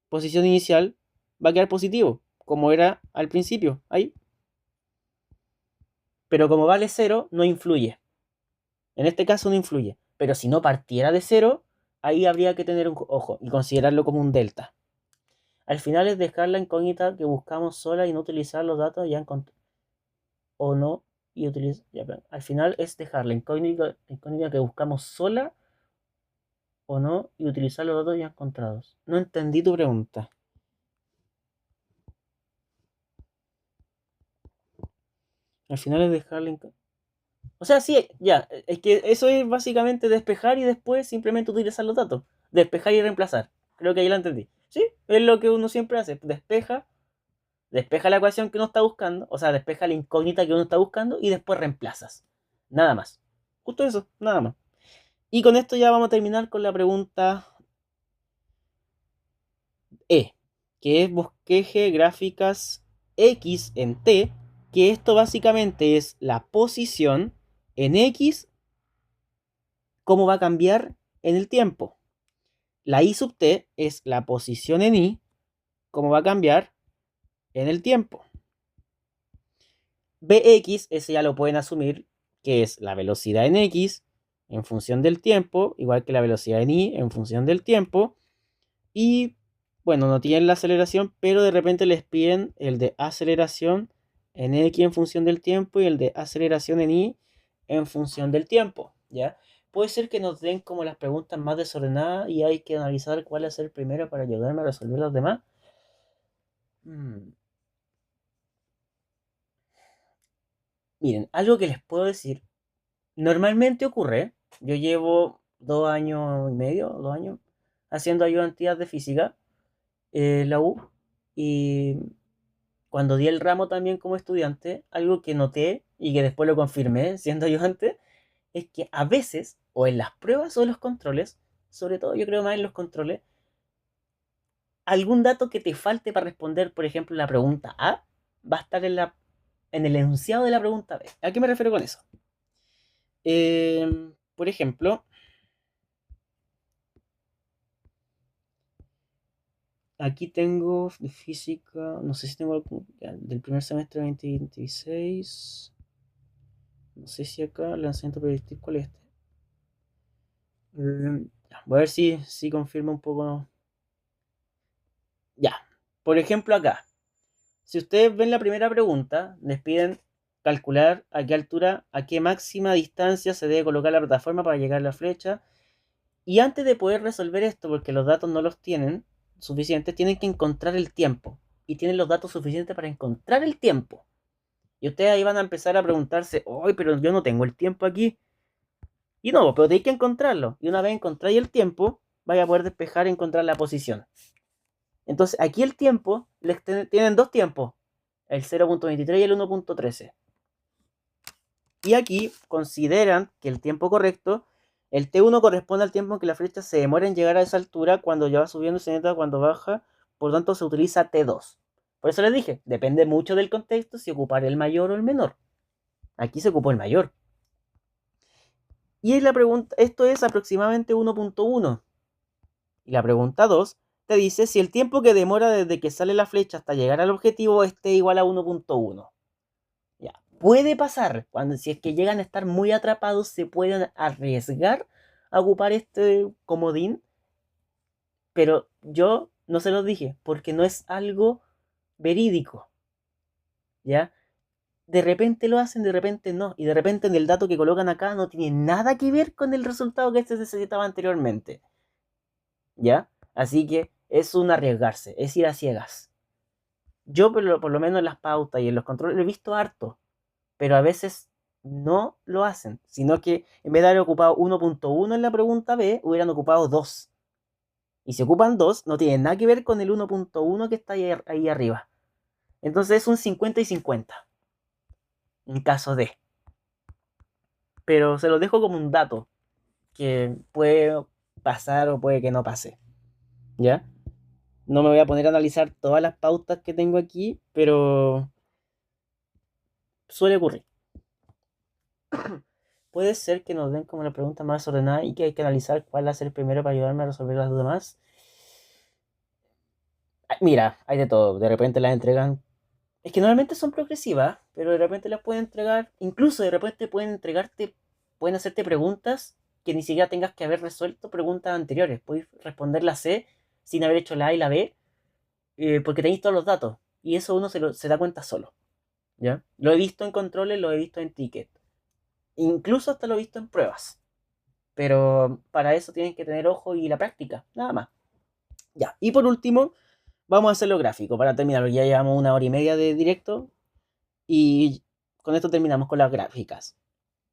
posición inicial, va a quedar positivo, como era al principio, ahí. Pero como vale 0, no influye. En este caso no influye. Pero si no partiera de 0, ahí habría que tener un ojo y considerarlo como un delta. Al final es dejar la incógnita que buscamos sola y no utilizar los datos ya encontrados. O no, y utilizar. Al final es dejar la incógnita que buscamos sola o no y utilizar los datos ya encontrados. No entendí tu pregunta. Al final es dejar la incógnita. O sea, sí, ya, es que eso es básicamente despejar y después simplemente utilizar los datos. Despejar y reemplazar. Creo que ahí lo entendí. Sí, es lo que uno siempre hace. Despeja la ecuación que uno está buscando, o sea, despeja la incógnita que uno está buscando y después reemplazas. Nada más. Justo eso, nada más. Y con esto ya vamos a terminar con la pregunta que es bosqueje gráficas X en T, que esto básicamente es la posición en X, cómo va a cambiar en el tiempo. La Y sub T es la posición en Y, cómo va a cambiar en el tiempo. Bx, ese ya lo pueden asumir, que es la velocidad en X en función del tiempo, igual que la velocidad en Y en función del tiempo. Y bueno, no tienen la aceleración, pero de repente les piden el de aceleración en X en función del tiempo y el de aceleración en Y en función del tiempo, ¿ya? Puede ser que nos den como las preguntas más desordenadas y hay que analizar cuál es el primero para ayudarme a resolver las demás. Miren, algo que les puedo decir, normalmente ocurre, yo llevo 2 años y medio, 2 años, haciendo ayudantías de física en la U, y cuando di el ramo también como estudiante, algo que noté y que después lo confirmé siendo ayudante, es que a veces, o en las pruebas o en los controles, sobre todo yo creo más en los controles, algún dato que te falte para responder, por ejemplo, la pregunta A, va a estar en el enunciado de la pregunta B. ¿A qué me refiero con eso? Por ejemplo, aquí tengo de física, no sé si tengo del primer semestre 2026. No sé si acá, lanzamiento proyectil, ¿cuál es este? Voy a ver si confirma un poco. Ya. Por ejemplo, acá. Si ustedes ven la primera pregunta, les piden calcular a qué altura, a qué máxima distancia se debe colocar la plataforma para llegar a la flecha. Y antes de poder resolver esto, porque los datos no los tienen suficientes, tienen que encontrar el tiempo. Y tienen los datos suficientes para encontrar el tiempo. Y ustedes ahí van a empezar a preguntarse, ¡ay, pero yo no tengo el tiempo aquí! Y no, pero tenéis que encontrarlo. Y una vez encontráis el tiempo, vais a poder despejar y encontrar la posición. Entonces, aquí el tiempo, tienen dos tiempos, el 0.23 y el 1.13. Y aquí consideran que el tiempo correcto, el T1 corresponde al tiempo en que la flecha se demora en llegar a esa altura cuando ya va subiendo y se nota cuando baja, por lo tanto se utiliza T2. Por eso les dije, depende mucho del contexto si ocupar el mayor o el menor. Aquí se ocupó el mayor. Y la pregunta, esto es aproximadamente 1.1. Y la pregunta 2 te dice si el tiempo que demora desde que sale la flecha hasta llegar al objetivo esté igual a 1.1. Ya. Puede pasar, si es que llegan a estar muy atrapados, se pueden arriesgar a ocupar este comodín, pero yo no se los dije, porque no es algo verídico, ¿ya? De repente lo hacen, de repente no, y de repente en el dato que colocan acá no tiene nada que ver con el resultado que se necesitaba anteriormente, ¿ya? Así que es un arriesgarse, es ir a ciegas. Yo por lo menos en las pautas y en los controles lo he visto harto, pero a veces no lo hacen, sino que en vez de haber ocupado 1.1 en la pregunta B, hubieran ocupado 2. Y si ocupan 2, no tiene nada que ver con el 1.1 que está ahí arriba. Entonces es un 50 y 50 en caso de. Pero se lo dejo como un dato que puede pasar o puede que no pase. ¿Ya? No me voy a poner a analizar todas las pautas que tengo aquí, pero suele ocurrir. Puede ser que nos den como la pregunta más ordenada y que hay que analizar cuál va a ser el primero para ayudarme a resolver las demás. Mira, hay de todo. De repente las entregan. Es que normalmente son progresivas, pero de repente las pueden entregar. Incluso de repente pueden entregarte. Pueden hacerte preguntas que ni siquiera tengas que haber resuelto preguntas anteriores. Puedes responder la C sin haber hecho la A y la B, porque tenéis todos los datos. Y eso uno se da cuenta solo. ¿Ya? Lo he visto en controles, lo he visto en ticket. Incluso hasta lo he visto en pruebas. Pero para eso tienen que tener ojo y la práctica, nada más. Ya, y por último, vamos a hacerlo gráfico para terminar, porque ya llevamos 1 hora y media de directo y con esto terminamos con las gráficas.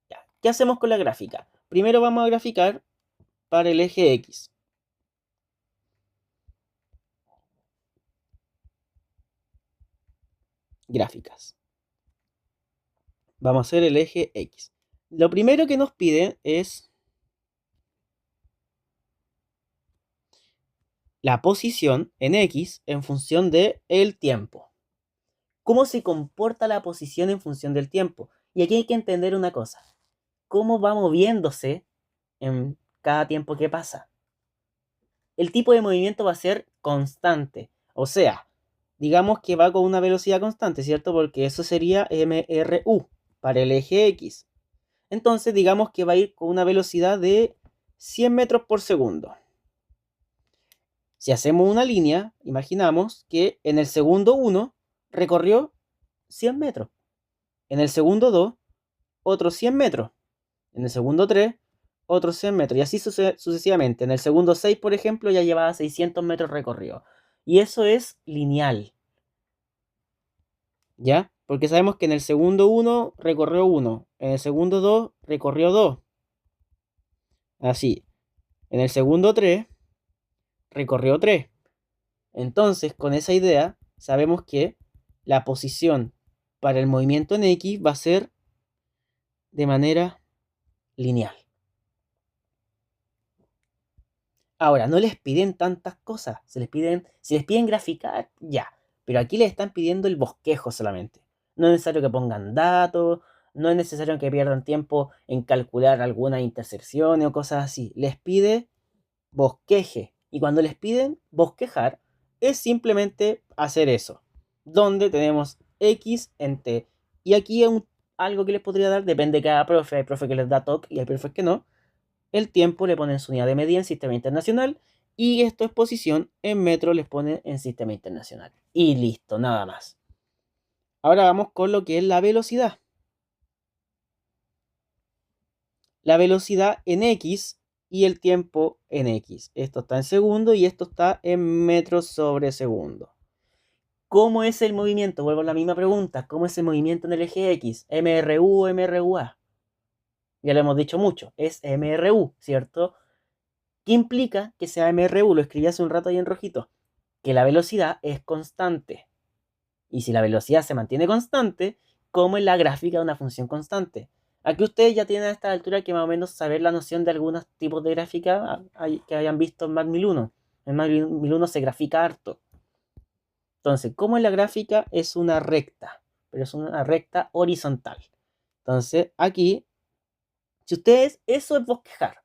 Ya, ¿qué hacemos con la gráfica? Primero vamos a graficar para el eje X. Gráficas. Vamos a hacer el eje X. Lo primero que nos pide es la posición en X en función del tiempo. ¿Cómo se comporta la posición en función del tiempo? Y aquí hay que entender una cosa. ¿Cómo va moviéndose en cada tiempo que pasa? El tipo de movimiento va a ser constante. O sea, digamos que va con una velocidad constante, ¿cierto? Porque eso sería MRU para el eje X. Entonces, digamos que va a ir con una velocidad de 100 metros por segundo. Si hacemos una línea, imaginamos que en el segundo 1 recorrió 100 metros. En el segundo 2, otros 100 metros. En el segundo 3, otros 100 metros. Y así sucesivamente. En el segundo 6, por ejemplo, ya llevaba 600 metros recorridos. Y eso es lineal. ¿Ya? Porque sabemos que en el segundo 1 recorrió 1. En el segundo 2 recorrió 2. Así. En el segundo 3 recorrió 3. Entonces, con esa idea, sabemos que la posición para el movimiento en X va a ser de manera lineal. Ahora, no les piden tantas cosas. Si les piden graficar, ya. Pero aquí les están pidiendo el bosquejo solamente. No es necesario que pongan datos, no es necesario que pierdan tiempo en calcular algunas intersecciones o cosas así. Les pide bosqueje. Y cuando les piden bosquejar, es simplemente hacer eso. Donde tenemos X en T. Y aquí algo que les podría dar, depende de cada profe. Hay profe que les da TOC y hay profe que no. El tiempo le ponen su unidad de medida en sistema internacional. Y esto es posición en metro, les ponen en sistema internacional. Y listo, nada más. Ahora vamos con lo que es la velocidad. La velocidad en X y el tiempo en X. Esto está en segundo y esto está en metros sobre segundo. ¿Cómo es el movimiento? Vuelvo a la misma pregunta. ¿Cómo es el movimiento en el eje X? ¿MRU o MRUA? Ya lo hemos dicho mucho. Es MRU, ¿cierto? ¿Qué implica que sea MRU? Lo escribí hace un rato ahí en rojito. Que la velocidad es constante. Y si la velocidad se mantiene constante, ¿cómo es la gráfica de una función constante? Aquí ustedes ya tienen a esta altura que más o menos saber la noción de algunos tipos de gráfica que hayan visto en Math 1001. En Math 1001 se grafica harto. Entonces, ¿cómo es la gráfica? Es una recta, pero es una recta horizontal. Entonces, aquí, si ustedes, eso es bosquejar.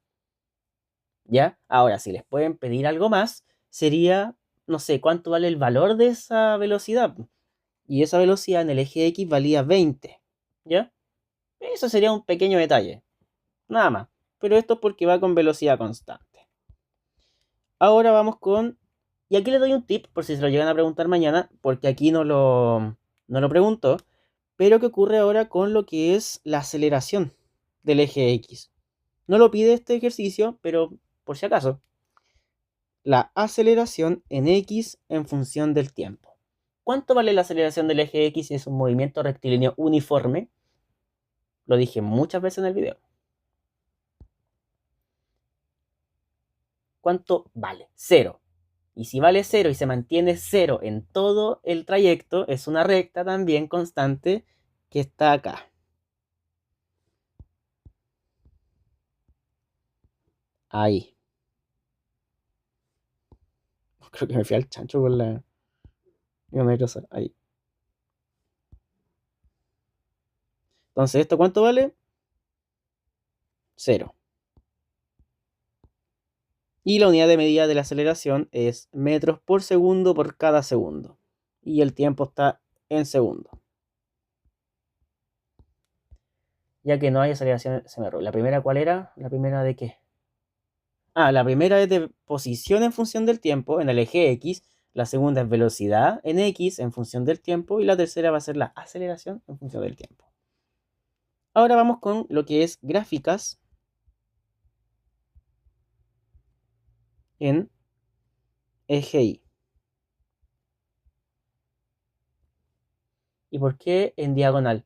¿Ya? Ahora, si les pueden pedir algo más, sería, no sé, ¿cuánto vale el valor de esa velocidad? Y esa velocidad en el eje X valía 20. ¿Ya? Eso sería un pequeño detalle. Nada más. Pero esto es porque va con velocidad constante. Ahora vamos con... Y aquí les doy un tip por si se lo llegan a preguntar mañana, porque aquí no lo preguntó. Pero ¿qué ocurre ahora con lo que es la aceleración del eje X? No lo pide este ejercicio, pero por si acaso. La aceleración en X en función del tiempo. ¿Cuánto vale la aceleración del eje X si es un movimiento rectilíneo uniforme? Lo dije muchas veces en el video. ¿Cuánto vale? 0. Y si vale 0 y se mantiene 0 en todo el trayecto, es una recta también constante que está acá. Ahí. Creo que me fui al chancho con la... Ahí. Entonces, ¿esto cuánto vale? 0. Y la unidad de medida de la aceleración es metros por segundo por cada segundo. Y el tiempo está en segundo. Ya que no hay aceleración, se me erró. ¿La primera cuál era? ¿La primera de qué? La primera es de posición en función del tiempo en el eje X. La segunda es velocidad en X en función del tiempo. Y la tercera va a ser la aceleración en función del tiempo. Ahora vamos con lo que es gráficas en eje Y. ¿Y por qué en diagonal?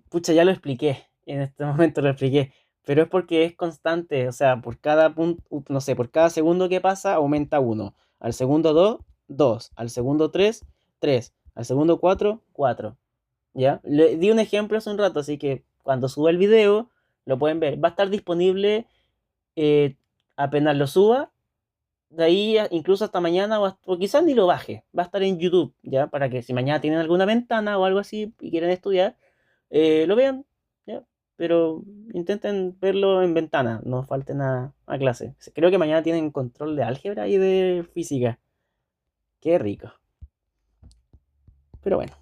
Pucha, ya lo expliqué. En este momento lo expliqué. Pero es porque es constante. O sea, por cada punto, no sé, por cada segundo que pasa aumenta 1. Al segundo 2, 2. Al segundo 3, 3. Al segundo 4, 4. ¿Ya? Le di un ejemplo hace un rato, así que cuando suba el video lo pueden ver. Va a estar disponible apenas lo suba. de ahí incluso hasta mañana o quizás ni lo baje, va a estar en YouTube, ¿ya? Para que si mañana tienen alguna ventana o algo así y quieren estudiar, lo vean, ¿ya? Pero intenten verlo en ventana, no falten a clase. Creo que mañana tienen control de álgebra y de física. Qué rico. Pero bueno.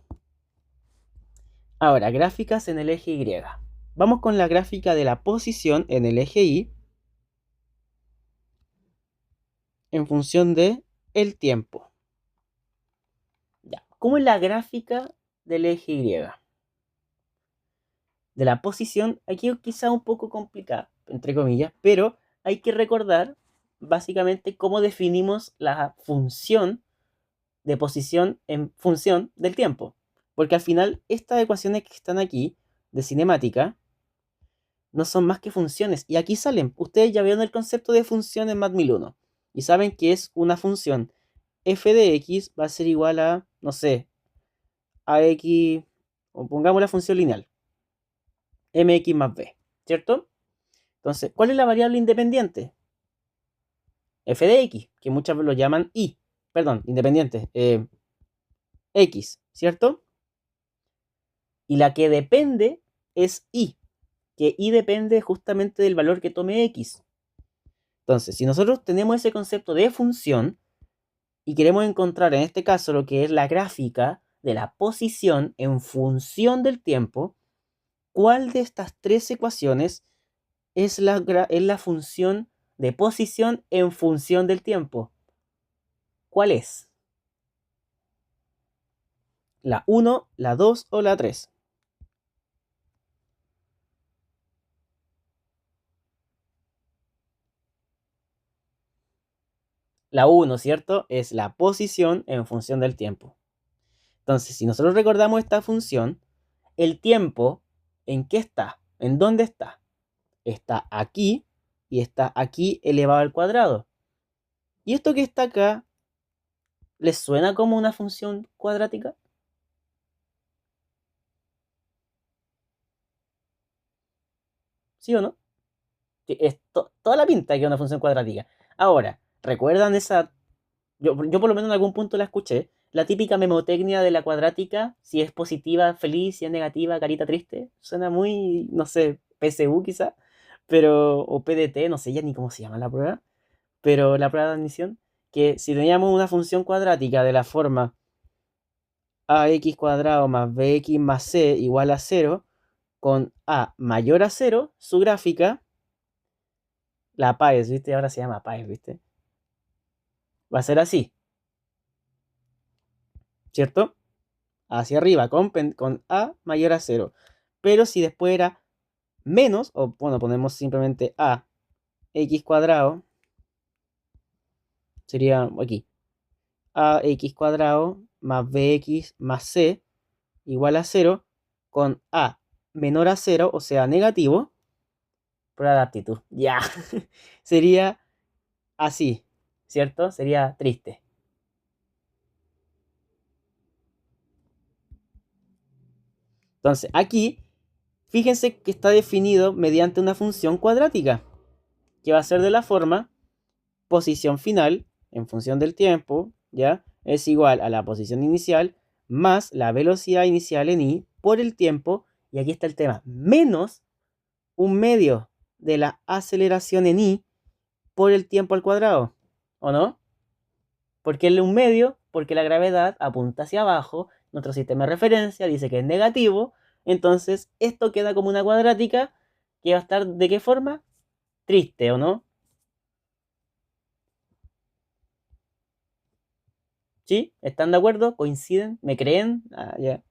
Ahora, gráficas en el eje Y. Vamos con la gráfica de la posición en el eje Y en función de el tiempo. Ya. ¿Cómo es la gráfica del eje Y? De la posición, aquí es quizá un poco complicada, entre comillas, pero hay que recordar básicamente cómo definimos la función de posición en función del tiempo. Porque al final, estas ecuaciones que están aquí de cinemática no son más que funciones. Y aquí salen. Ustedes ya vieron el concepto de función en Math1001. Y saben que es una función f de x va a ser igual a, no sé, a x, o pongamos la función lineal, mx más b, ¿cierto? Entonces, ¿cuál es la variable independiente? F de x, que muchas veces lo llaman y, perdón, independiente, x, ¿cierto? Y la que depende es y, que y depende justamente del valor que tome x. Entonces, si nosotros tenemos ese concepto de función y queremos encontrar en este caso lo que es la gráfica de la posición en función del tiempo, ¿cuál de estas tres ecuaciones es la función de posición en función del tiempo? ¿Cuál es? ¿La 1, la 2 o la 3? La 1, ¿cierto? Es la posición en función del tiempo. Entonces, si nosotros recordamos esta función, el tiempo, ¿en qué está? ¿En dónde está? Está aquí y está aquí elevado al cuadrado. ¿Y esto que está acá les suena como una función cuadrática? ¿Sí o no? Es toda la pinta que es una función cuadrática. Ahora, ¿recuerdan esa? Yo por lo menos en algún punto la escuché. La típica memotecnia de la cuadrática, si es positiva, feliz, si es negativa, carita triste. Suena muy, no sé, PSU quizá, pero, o PDT, no sé ya ni cómo se llama la prueba, pero la prueba de admisión, que si teníamos una función cuadrática de la forma ax cuadrado más bx más c igual a 0, con a mayor a 0, su gráfica, la PAES, ¿viste? Ahora se llama PAES, ¿viste? Va a ser así, ¿cierto? Hacia arriba, con a mayor a 0. Pero si después era menos, o bueno, ponemos simplemente a x cuadrado, sería aquí, a x cuadrado más bx más c igual a 0, con a menor a 0, o sea, negativo, prueba de aptitud. Ya. Sería así, ¿cierto? Sería triste. Entonces, aquí, fíjense que está definido mediante una función cuadrática, que va a ser de la forma posición final, en función del tiempo, ¿ya? Es igual a la posición inicial más la velocidad inicial en i por el tiempo, y aquí está el tema, menos un medio de la aceleración en i por el tiempo al cuadrado, ¿o no? ¿Por qué un medio? Porque la gravedad apunta hacia abajo, nuestro sistema de referencia dice que es negativo, entonces esto queda como una cuadrática que va a estar ¿de qué forma? Triste, ¿o no? ¿Sí? ¿Están de acuerdo? ¿Coinciden? ¿Me creen? Ah, ya.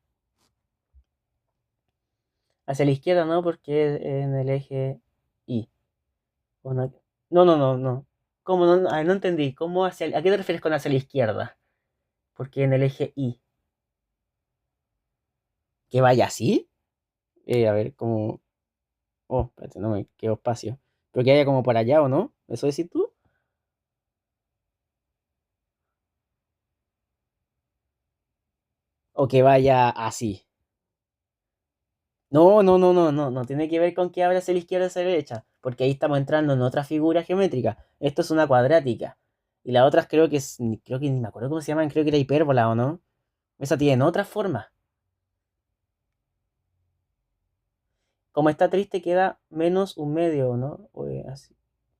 Hacia la izquierda no, porque es en el eje Y. ¿O no? No, no, no, no. ¿Cómo no? No entendí. ¿A qué te refieres con hacia la izquierda? Porque en el eje Y. ¿Que vaya así? A ver, como... Oh, espérate, no me quedo espacio. Pero que haya como por allá, ¿o no? ¿Eso decís tú? ¿O que vaya así? No, no, no, no, no. No tiene que ver con que abra hacia la izquierda o hacia la derecha. Porque ahí estamos entrando en otra figura geométrica. Esto es una cuadrática. Y las otras creo que ni me acuerdo cómo se llaman, creo que era hipérbola o no. Esa tiene otra forma. Como está triste queda menos un medio, ¿no? O así.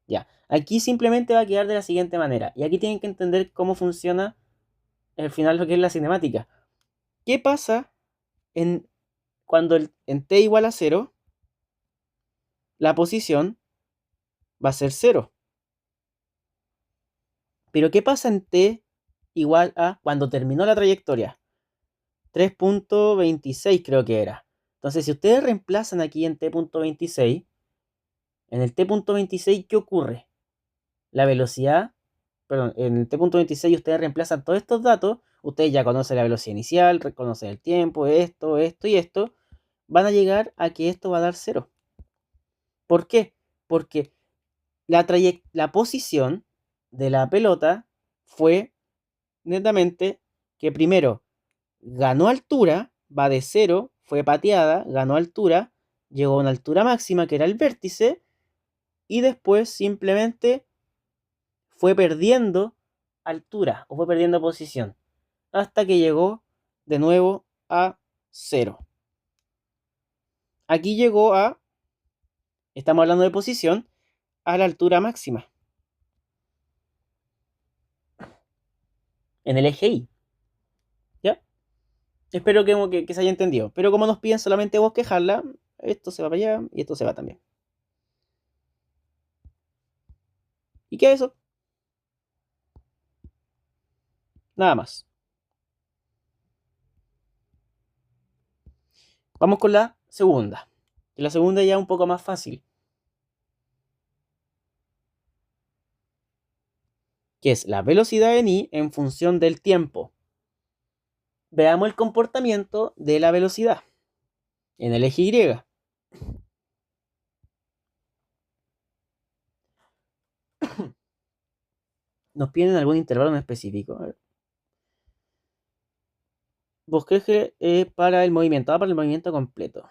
Ya. Aquí simplemente va a quedar de la siguiente manera. Y aquí tienen que entender cómo funciona al final lo que es la cinemática. ¿Qué pasa cuando en t igual a 0, la posición va a ser 0? Pero ¿qué pasa en t igual a cuando terminó la trayectoria? 3.26 creo que era. Entonces, si ustedes reemplazan aquí en t.26, en el t.26, ¿qué ocurre? La velocidad, perdón, en el t.26 ustedes reemplazan todos estos datos, ustedes ya conocen la velocidad inicial, reconocen el tiempo, esto y esto, van a llegar a que esto va a dar 0. ¿Por qué? Porque la posición de la pelota fue netamente que primero ganó altura, va de 0, fue pateada, ganó altura, llegó a una altura máxima que era el vértice y después simplemente fue perdiendo altura o fue perdiendo posición hasta que llegó de nuevo a 0. Aquí llegó estamos hablando de posición, a la altura máxima en el eje Y. ¿Ya? Espero que se haya entendido. Pero como nos piden solamente bosquejarla, esto se va para allá y esto se va también. ¿Y qué es eso? Nada más. Vamos con la segunda. Y la segunda ya es un poco más fácil. Que es la velocidad en I en función del tiempo. Veamos el comportamiento de la velocidad en el eje Y. Nos piden algún intervalo en específico. A ver. Bosqueje para el movimiento. Para el movimiento completo.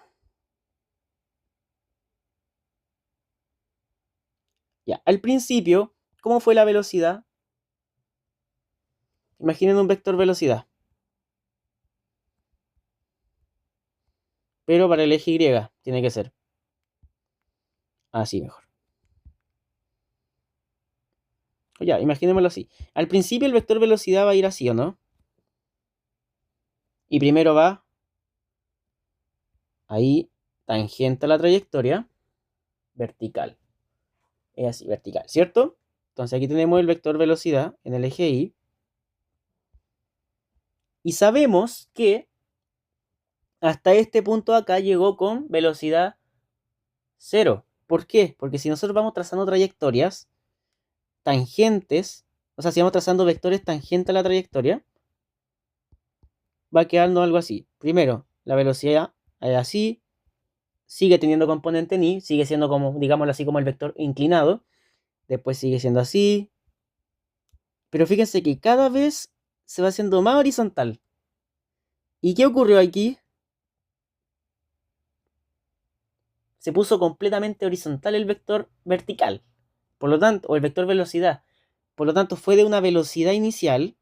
Ya, al principio, ¿cómo fue la velocidad? Imaginen un vector velocidad. Pero para el eje Y tiene que ser así mejor. Ya, imaginémoslo así. Al principio el vector velocidad va a ir así, ¿o no? Y primero va ahí, tangente a la trayectoria, vertical. Es así, vertical, ¿cierto? Entonces aquí tenemos el vector velocidad en el eje Y. Y sabemos que hasta este punto acá llegó con velocidad 0. ¿Por qué? Porque si nosotros vamos trazando trayectorias tangentes, o sea, si vamos trazando vectores tangentes a la trayectoria, va quedando algo así. Primero, la velocidad es así, sigue teniendo componente en y, sigue siendo como, digámoslo así, como el vector inclinado, después sigue siendo así, pero fíjense que cada vez se va haciendo más horizontal. ¿Y qué ocurrió aquí? Se puso completamente horizontal el vector vertical, por lo tanto, o el vector velocidad. Por lo tanto, fue de una velocidad inicial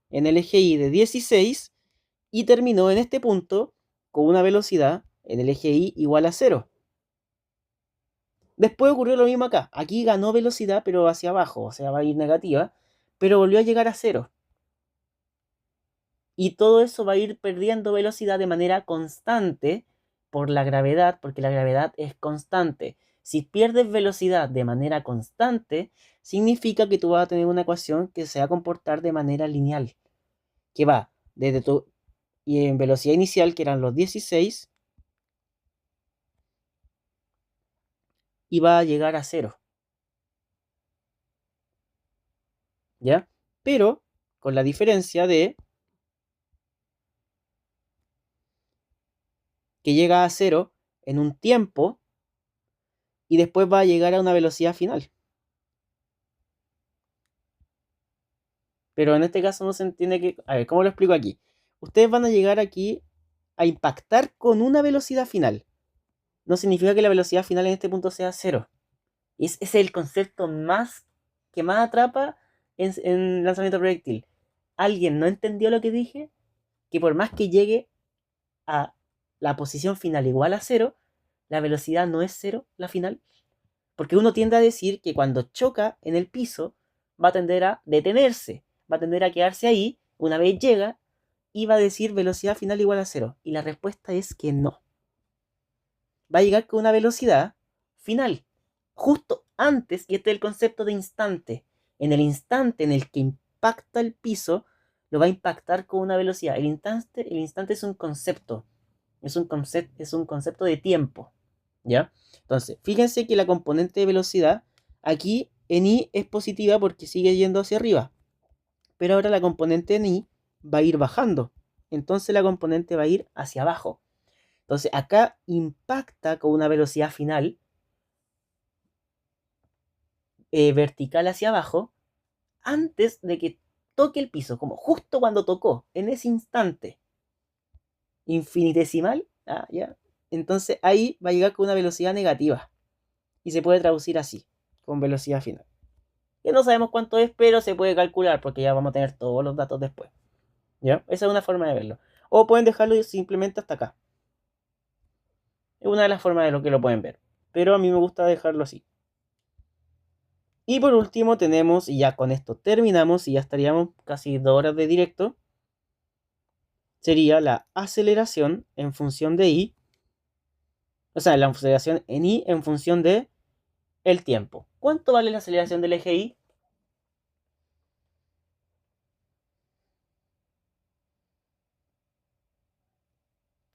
en el eje Y de 16 y terminó en este punto con una velocidad en el eje Y igual a 0. Después ocurrió lo mismo acá. Aquí ganó velocidad, pero hacia abajo, o sea, va a ir negativa, pero volvió a llegar a 0. Y todo eso va a ir perdiendo velocidad de manera constante por la gravedad, porque la gravedad es constante. Si pierdes velocidad de manera constante, significa que tú vas a tener una ecuación que se va a comportar de manera lineal, que va desde tu y en velocidad inicial, que eran los 16, y va a llegar a 0. ¿Ya? Pero con la diferencia de que llega a 0 en un tiempo y después va a llegar a una velocidad final. Pero en este caso no se entiende que... A ver, ¿cómo lo explico aquí? Ustedes van a llegar aquí a impactar con una velocidad final. No significa que la velocidad final en este punto sea 0. Ese es el concepto que más atrapa en lanzamiento proyectil, alguien no entendió lo que dije, que por más que llegue a la posición final igual a cero, la velocidad no es cero, la final. Porque uno tiende a decir que cuando choca en el piso, va a tender a detenerse, va a tender a quedarse ahí, una vez llega, y va a decir velocidad final igual a cero. Y la respuesta es que no. Va a llegar con una velocidad final, justo antes, y este es el concepto de instante. En el instante en el que impacta el piso, lo va a impactar con una velocidad. El instante es un concepto, es un concepto de tiempo, ¿ya? Entonces, fíjense que la componente de velocidad aquí en i es positiva porque sigue yendo hacia arriba, pero ahora la componente en i va a ir bajando, entonces la componente va a ir hacia abajo. Entonces acá impacta con una velocidad final vertical hacia abajo antes de que toque el piso, como justo cuando tocó, en ese instante infinitesimal, ya. Entonces ahí va a llegar con una velocidad negativa y se puede traducir así, con velocidad final. Que no sabemos cuánto es, pero se puede calcular porque ya vamos a tener todos los datos después. ¿Ya? Esa es una forma de verlo. O pueden dejarlo simplemente hasta acá. Es una de las formas de lo que lo pueden ver. Pero a mí me gusta dejarlo así. Y por último tenemos, y ya con esto terminamos, y ya estaríamos casi 2 horas de directo, sería la aceleración en función de i. O sea, la aceleración en i en función de el tiempo. ¿Cuánto vale la aceleración del eje i?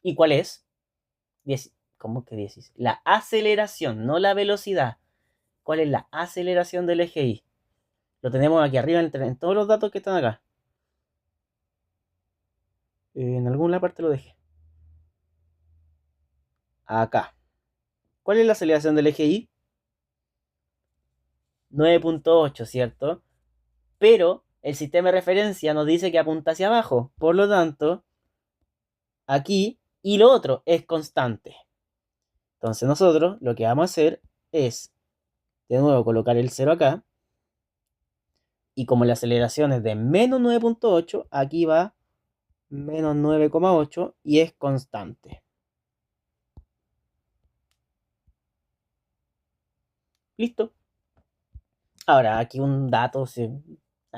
¿Y cuál es? ¿Cómo que 16? La aceleración, no la velocidad. ¿Cuál es la aceleración del eje i? Lo tenemos aquí arriba en todos los datos que están acá. En alguna parte lo dejé. Acá. ¿Cuál es la aceleración del eje i? 9.8, ¿cierto? Pero el sistema de referencia nos dice que apunta hacia abajo. Por lo tanto, aquí y lo otro es constante. Entonces nosotros lo que vamos a hacer es, de nuevo, colocar el 0 acá. Y como la aceleración es de menos 9.8, aquí va menos 9,8 y es constante. Listo. Ahora, aquí un dato, si a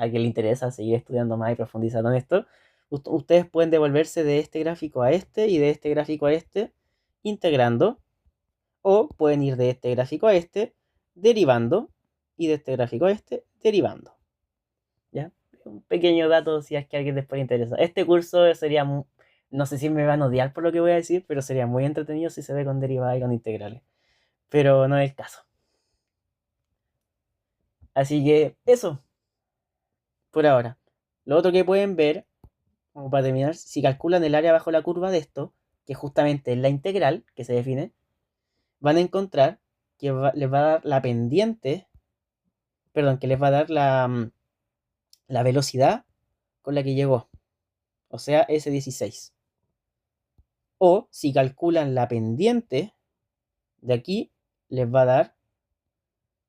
alguien le interesa seguir estudiando más y profundizando en esto, ustedes pueden devolverse de este gráfico a este y de este gráfico a este, integrando, o pueden ir de este gráfico a este, derivando, y de este gráfico a este, derivando. ¿Ya? Un pequeño dato si es que a alguien después le interesa. Este curso sería, no sé si me van a odiar por lo que voy a decir, pero sería muy entretenido si se ve con derivadas y con integrales. Pero no es el caso. Así que eso, por ahora. Lo otro que pueden ver, como para terminar, si calculan el área bajo la curva de esto, que justamente es la integral que se define, van a encontrar que les va a dar la pendiente, perdón, que les va a dar la velocidad con la que llegó, o sea, S16. O si calculan la pendiente de aquí, les va a dar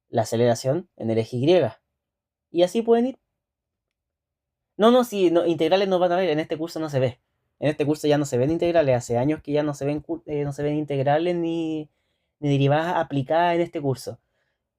la aceleración en el eje Y. Y así pueden ir. No, sí, no, integrales no van a ver, en este curso no se ve. En este curso ya no se ven integrales, hace años que ya no se ven integrales ni derivadas aplicadas en este curso.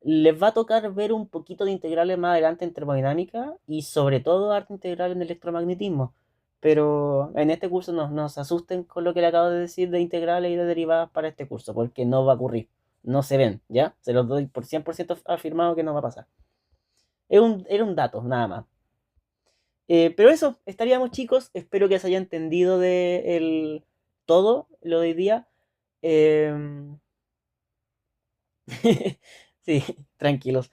Les va a tocar ver un poquito de integrales más adelante en termodinámica y sobre todo arte integral en electromagnetismo. Pero en este curso no se asusten con lo que le acabo de decir de integrales y de derivadas para este curso, porque no va a ocurrir. No se ven, ¿ya? Se los doy por 100% afirmado que no va a pasar. Era un dato, nada más. Pero eso, estaríamos chicos. Espero que se haya entendido todo lo de hoy día. Em, sí, tranquilos.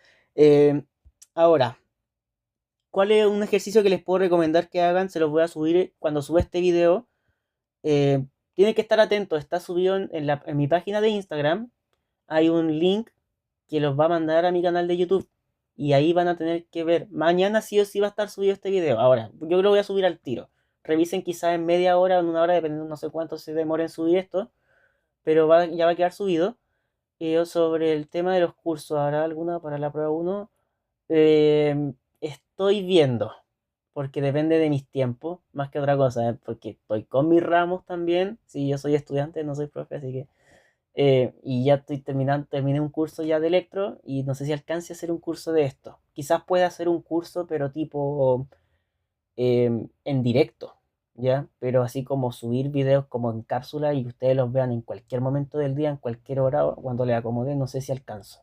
Ahora, ¿cuál es un ejercicio que les puedo recomendar que hagan? Se los voy a subir cuando suba este video. Tienen que estar atentos. Está subido en mi página de Instagram. Hay un link que los va a mandar a mi canal de YouTube. Y ahí van a tener que ver. Mañana sí o sí va a estar subido este video. Ahora, yo lo voy a subir al tiro. Revisen quizás en media hora o en una hora, dependiendo, no sé cuánto se demore en subir esto. Pero ya va a quedar subido. Sobre el tema de los cursos, ¿habrá alguna para la prueba 1? estoy viendo, porque depende de mis tiempos, más que otra cosa, porque estoy con mis ramos también. Sí, yo soy estudiante, no soy profe, así que... y ya estoy terminé un curso ya de electro y no sé si alcance a hacer un curso de esto. Quizás pueda hacer un curso, pero tipo en directo, ¿ya? Pero así como subir videos como en cápsula y que ustedes los vean en cualquier momento del día, en cualquier hora, cuando les acomode, no sé si alcanzo.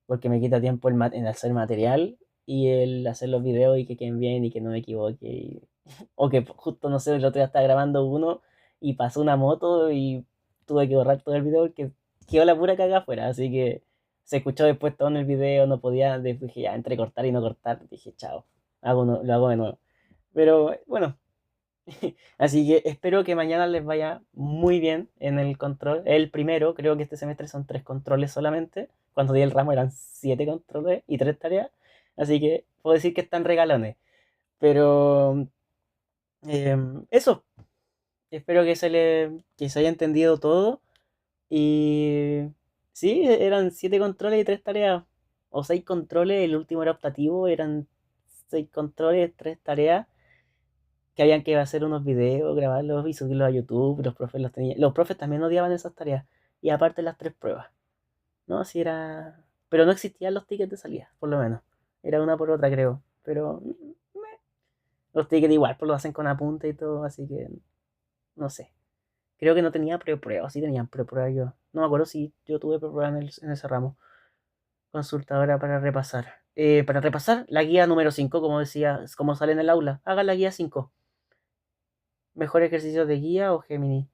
Porque me quita tiempo en hacer material y el hacer los videos y que queden bien y que no me equivoque. O que justo, no sé, el otro día estaba grabando uno y pasó una moto y tuve que borrar todo el video porque quedó la pura caga afuera. Así que se escuchó después todo en el video, no podía, después dije ya, entre cortar y no cortar, dije chao, lo hago de nuevo. Pero bueno, así que espero que mañana les vaya muy bien en el control. El primero, creo que este semestre son 3 controles solamente. Cuando di el ramo eran 7 controles y 3 tareas. Así que puedo decir que están regalones. Pero eso, espero que se haya entendido todo. Y sí, eran 7 controles y 3 tareas. O 6 controles, el último era optativo, eran 6 controles, 3 tareas que habían que hacer unos videos, grabarlos y subirlos a YouTube. Los profes los tenían. Los profes también odiaban esas tareas. Y aparte las 3 pruebas. No, si era. Pero no existían los tickets de salida, por lo menos. Era una por otra, creo. Pero los tickets igual, pues lo hacen con apunte y todo, así que no sé. Creo que no tenía preprueba, sí tenían preprueba yo. No me acuerdo si yo tuve preprueba en ese ramo. Consultadora para repasar la guía número 5 como decía, como sale en el aula. Haga la guía 5. Mejor ejercicio de guía o Gemini.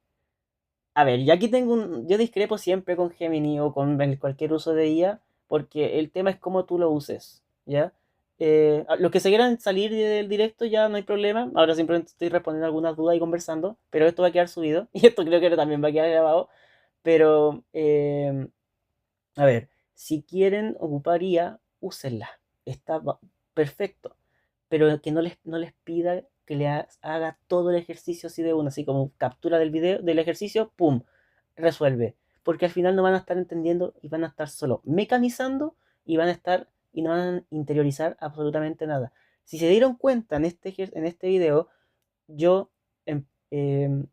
A ver, yo aquí yo discrepo siempre con Gemini o con cualquier uso de IA, porque el tema es cómo tú lo uses, ¿ya? Los que se quieran salir del directo ya no hay problema, ahora simplemente estoy respondiendo algunas dudas y conversando, pero esto va a quedar subido, y esto creo que también va a quedar grabado, pero, a ver, si quieren ocupar IA, úsenla, está perfecto, pero que no les pida que haga todo el ejercicio así de uno, así como captura del video, del ejercicio, pum, resuelve. Porque al final no van a estar entendiendo y van a estar solo mecanizando y no van a interiorizar absolutamente nada. Si se dieron cuenta en este video, yo em, em,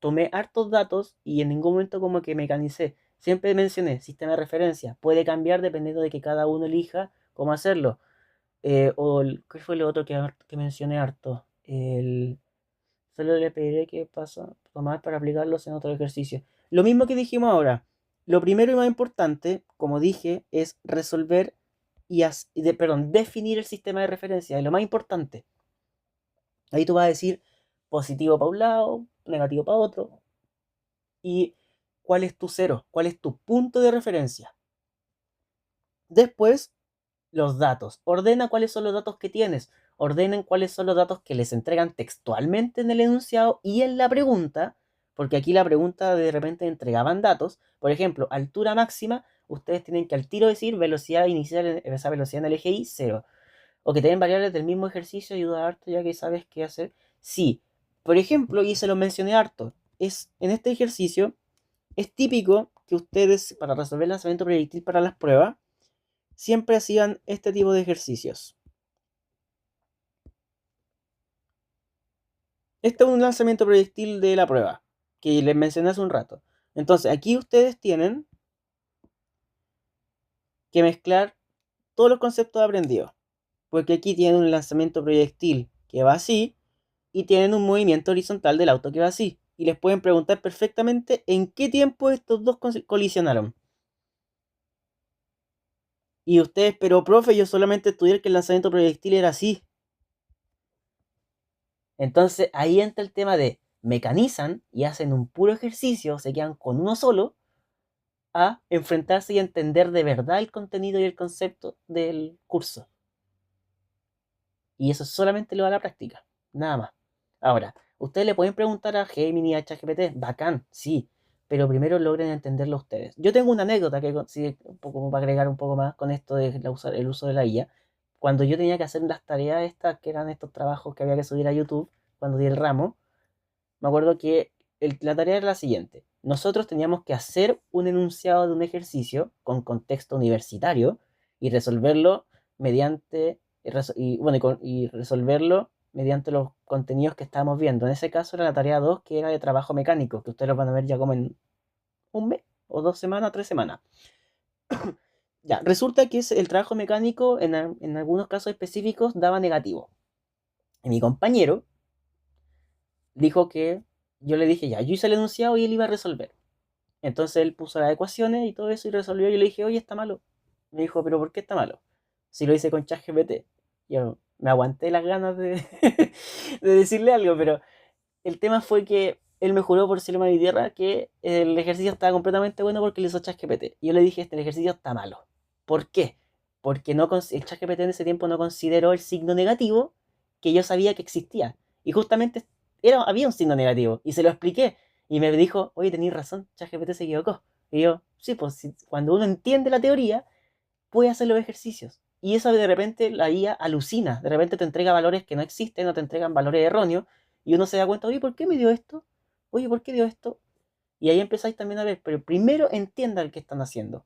tomé hartos datos y en ningún momento como que mecanicé. Siempre mencioné sistema de referencia. Puede cambiar dependiendo de que cada uno elija cómo hacerlo. ¿Qué fue lo otro que mencioné harto? Solo le pediré que pasa tomar para aplicarlos en otro ejercicio. Lo mismo que dijimos ahora. Lo primero y más importante, como dije, es resolver definir el sistema de referencia. Es lo más importante. Ahí tú vas a decir positivo para un lado, negativo para otro. Y cuál es tu cero, cuál es tu punto de referencia. Después, los datos. Ordena cuáles son los datos que tienes. Ordenen cuáles son los datos que les entregan textualmente en el enunciado y en la pregunta, porque aquí la pregunta de repente entregaban datos. Por ejemplo, altura máxima, ustedes tienen que al tiro decir velocidad inicial, esa velocidad en el eje Y, 0. O que tienen variables del mismo ejercicio, ayuda harto ya que sabes qué hacer. Sí, por ejemplo, y se lo mencioné harto, en este ejercicio es típico que ustedes, para resolver el lanzamiento proyectil para las pruebas, siempre hacían este tipo de ejercicios. Este es un lanzamiento proyectil de la prueba, que les mencioné hace un rato. Entonces, aquí ustedes tienen que mezclar todos los conceptos aprendidos. Porque aquí tienen un lanzamiento proyectil que va así y tienen un movimiento horizontal del auto que va así. Y les pueden preguntar perfectamente en qué tiempo estos dos colisionaron. Y ustedes, pero profe, yo solamente estudié que el lanzamiento proyectil era así. Entonces ahí entra el tema de mecanizan y hacen un puro ejercicio, se quedan con uno solo, a enfrentarse y entender de verdad el contenido y el concepto del curso. Y eso solamente lo da la práctica, nada más. Ahora, ustedes le pueden preguntar a Gemini, a ChatGPT, bacán, sí, pero primero logren entenderlo ustedes. Yo tengo una anécdota que sí, como para agregar un poco más con esto de el uso de la IA. Cuando yo tenía que hacer las tareas estas, que eran estos trabajos que había que subir a YouTube, cuando di el ramo, me acuerdo que la tarea era la siguiente. Nosotros teníamos que hacer un enunciado de un ejercicio con contexto universitario y resolverlo mediante y resolverlo mediante los contenidos que estábamos viendo. En ese caso era la tarea 2, que era de trabajo mecánico, que ustedes lo van a ver ya como en un mes, o 2 semanas, 3 semanas. Ya, resulta que el trabajo mecánico en algunos casos específicos daba negativo. Y mi compañero dijo que yo le dije, ya, yo hice el enunciado y él iba a resolver. Entonces él puso las ecuaciones y todo eso y resolvió. Y yo le dije, oye, está malo. Me dijo, pero ¿por qué está malo? Si lo hice con ChatGPT. Yo me aguanté las ganas de, de decirle algo, pero el tema fue que él me juró por cielo, mar y tierra que el ejercicio estaba completamente bueno porque le hizo ChatGPT. Y yo le dije, el ejercicio está malo. ¿Por qué? Porque el ChatGPT en ese tiempo no consideró el signo negativo que yo sabía que existía. Y justamente había un signo negativo. Y se lo expliqué. Y me dijo, oye, tenías razón, ChatGPT se equivocó. Y yo, sí, pues cuando uno entiende la teoría, puede hacer los ejercicios. Y eso de repente la IA alucina. De repente te entrega valores que no existen o te entregan valores erróneos. Y uno se da cuenta, oye, ¿por qué me dio esto? Oye, ¿por qué dio esto? Y ahí empezáis también a ver, pero primero entiendan qué están haciendo.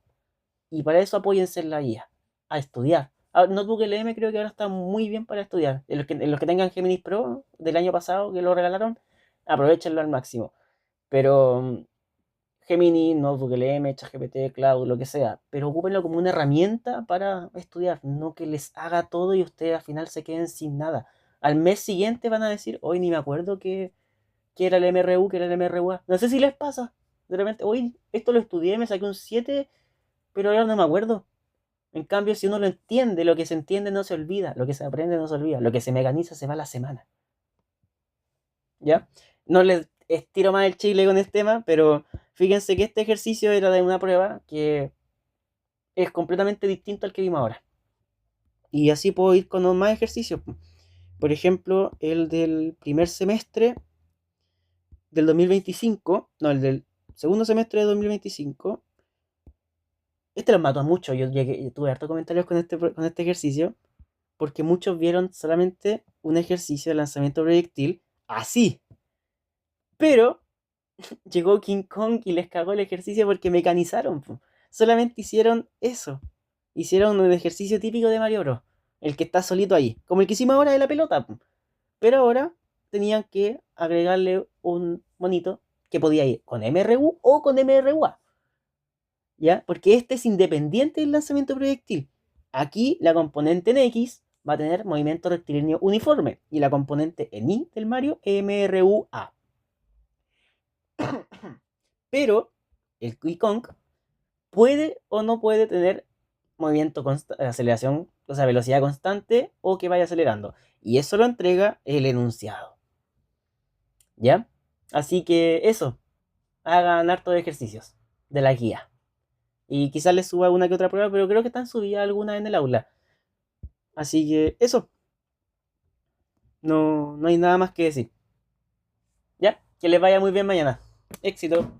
Y para eso apóyense en la IA, a estudiar. Notebook LM creo que ahora está muy bien para estudiar. En los que tengan Gemini Pro del año pasado que lo regalaron, aprovechenlo al máximo. Pero Gemini, Notebook LM, ChatGPT, Cloud, lo que sea. Pero ocúpenlo como una herramienta para estudiar, no que les haga todo y ustedes al final se queden sin nada. Al mes siguiente van a decir, hoy ni me acuerdo que era el MRU, que era el MRUA. No sé si les pasa. De repente, hoy esto lo estudié, me saqué un 7, pero ahora no me acuerdo. En cambio, si uno lo entiende, lo que se entiende no se olvida, lo que se aprende no se olvida, lo que se mecaniza se va a la semana. ¿Ya? No les estiro más el chile con este tema, pero fíjense que este ejercicio era de una prueba que es completamente distinto al que vimos ahora. Y así puedo ir con más ejercicios. Por ejemplo, el del primer semestre del 2025, no, el del segundo semestre de 2025. Este los mató a muchos. Yo tuve hartos comentarios con este ejercicio, porque muchos vieron solamente un ejercicio de lanzamiento proyectil así. Pero llegó King Kong y les cagó el ejercicio porque mecanizaron. Solamente hicieron eso. Hicieron un ejercicio típico de Mario Bros. El que está solito ahí. Como el que hicimos ahora de la pelota. Pero ahora tenían que agregarle un monito que podía ir con MRU o con MRUA. ¿Ya? Porque este es independiente del lanzamiento proyectil. Aquí la componente en X va a tener movimiento rectilíneo uniforme y la componente en Y del Mario MRUA. Pero el Kong puede o no puede tener movimiento aceleración, o sea, velocidad constante o que vaya acelerando. Y eso lo entrega el enunciado. ¿Ya? Así que eso, hagan hartos ejercicios de la guía. Y quizás les suba una que otra prueba, pero creo que están subidas algunas en el aula. Así que eso, no hay nada más que decir. ¿Ya? Que les vaya muy bien mañana. Éxito.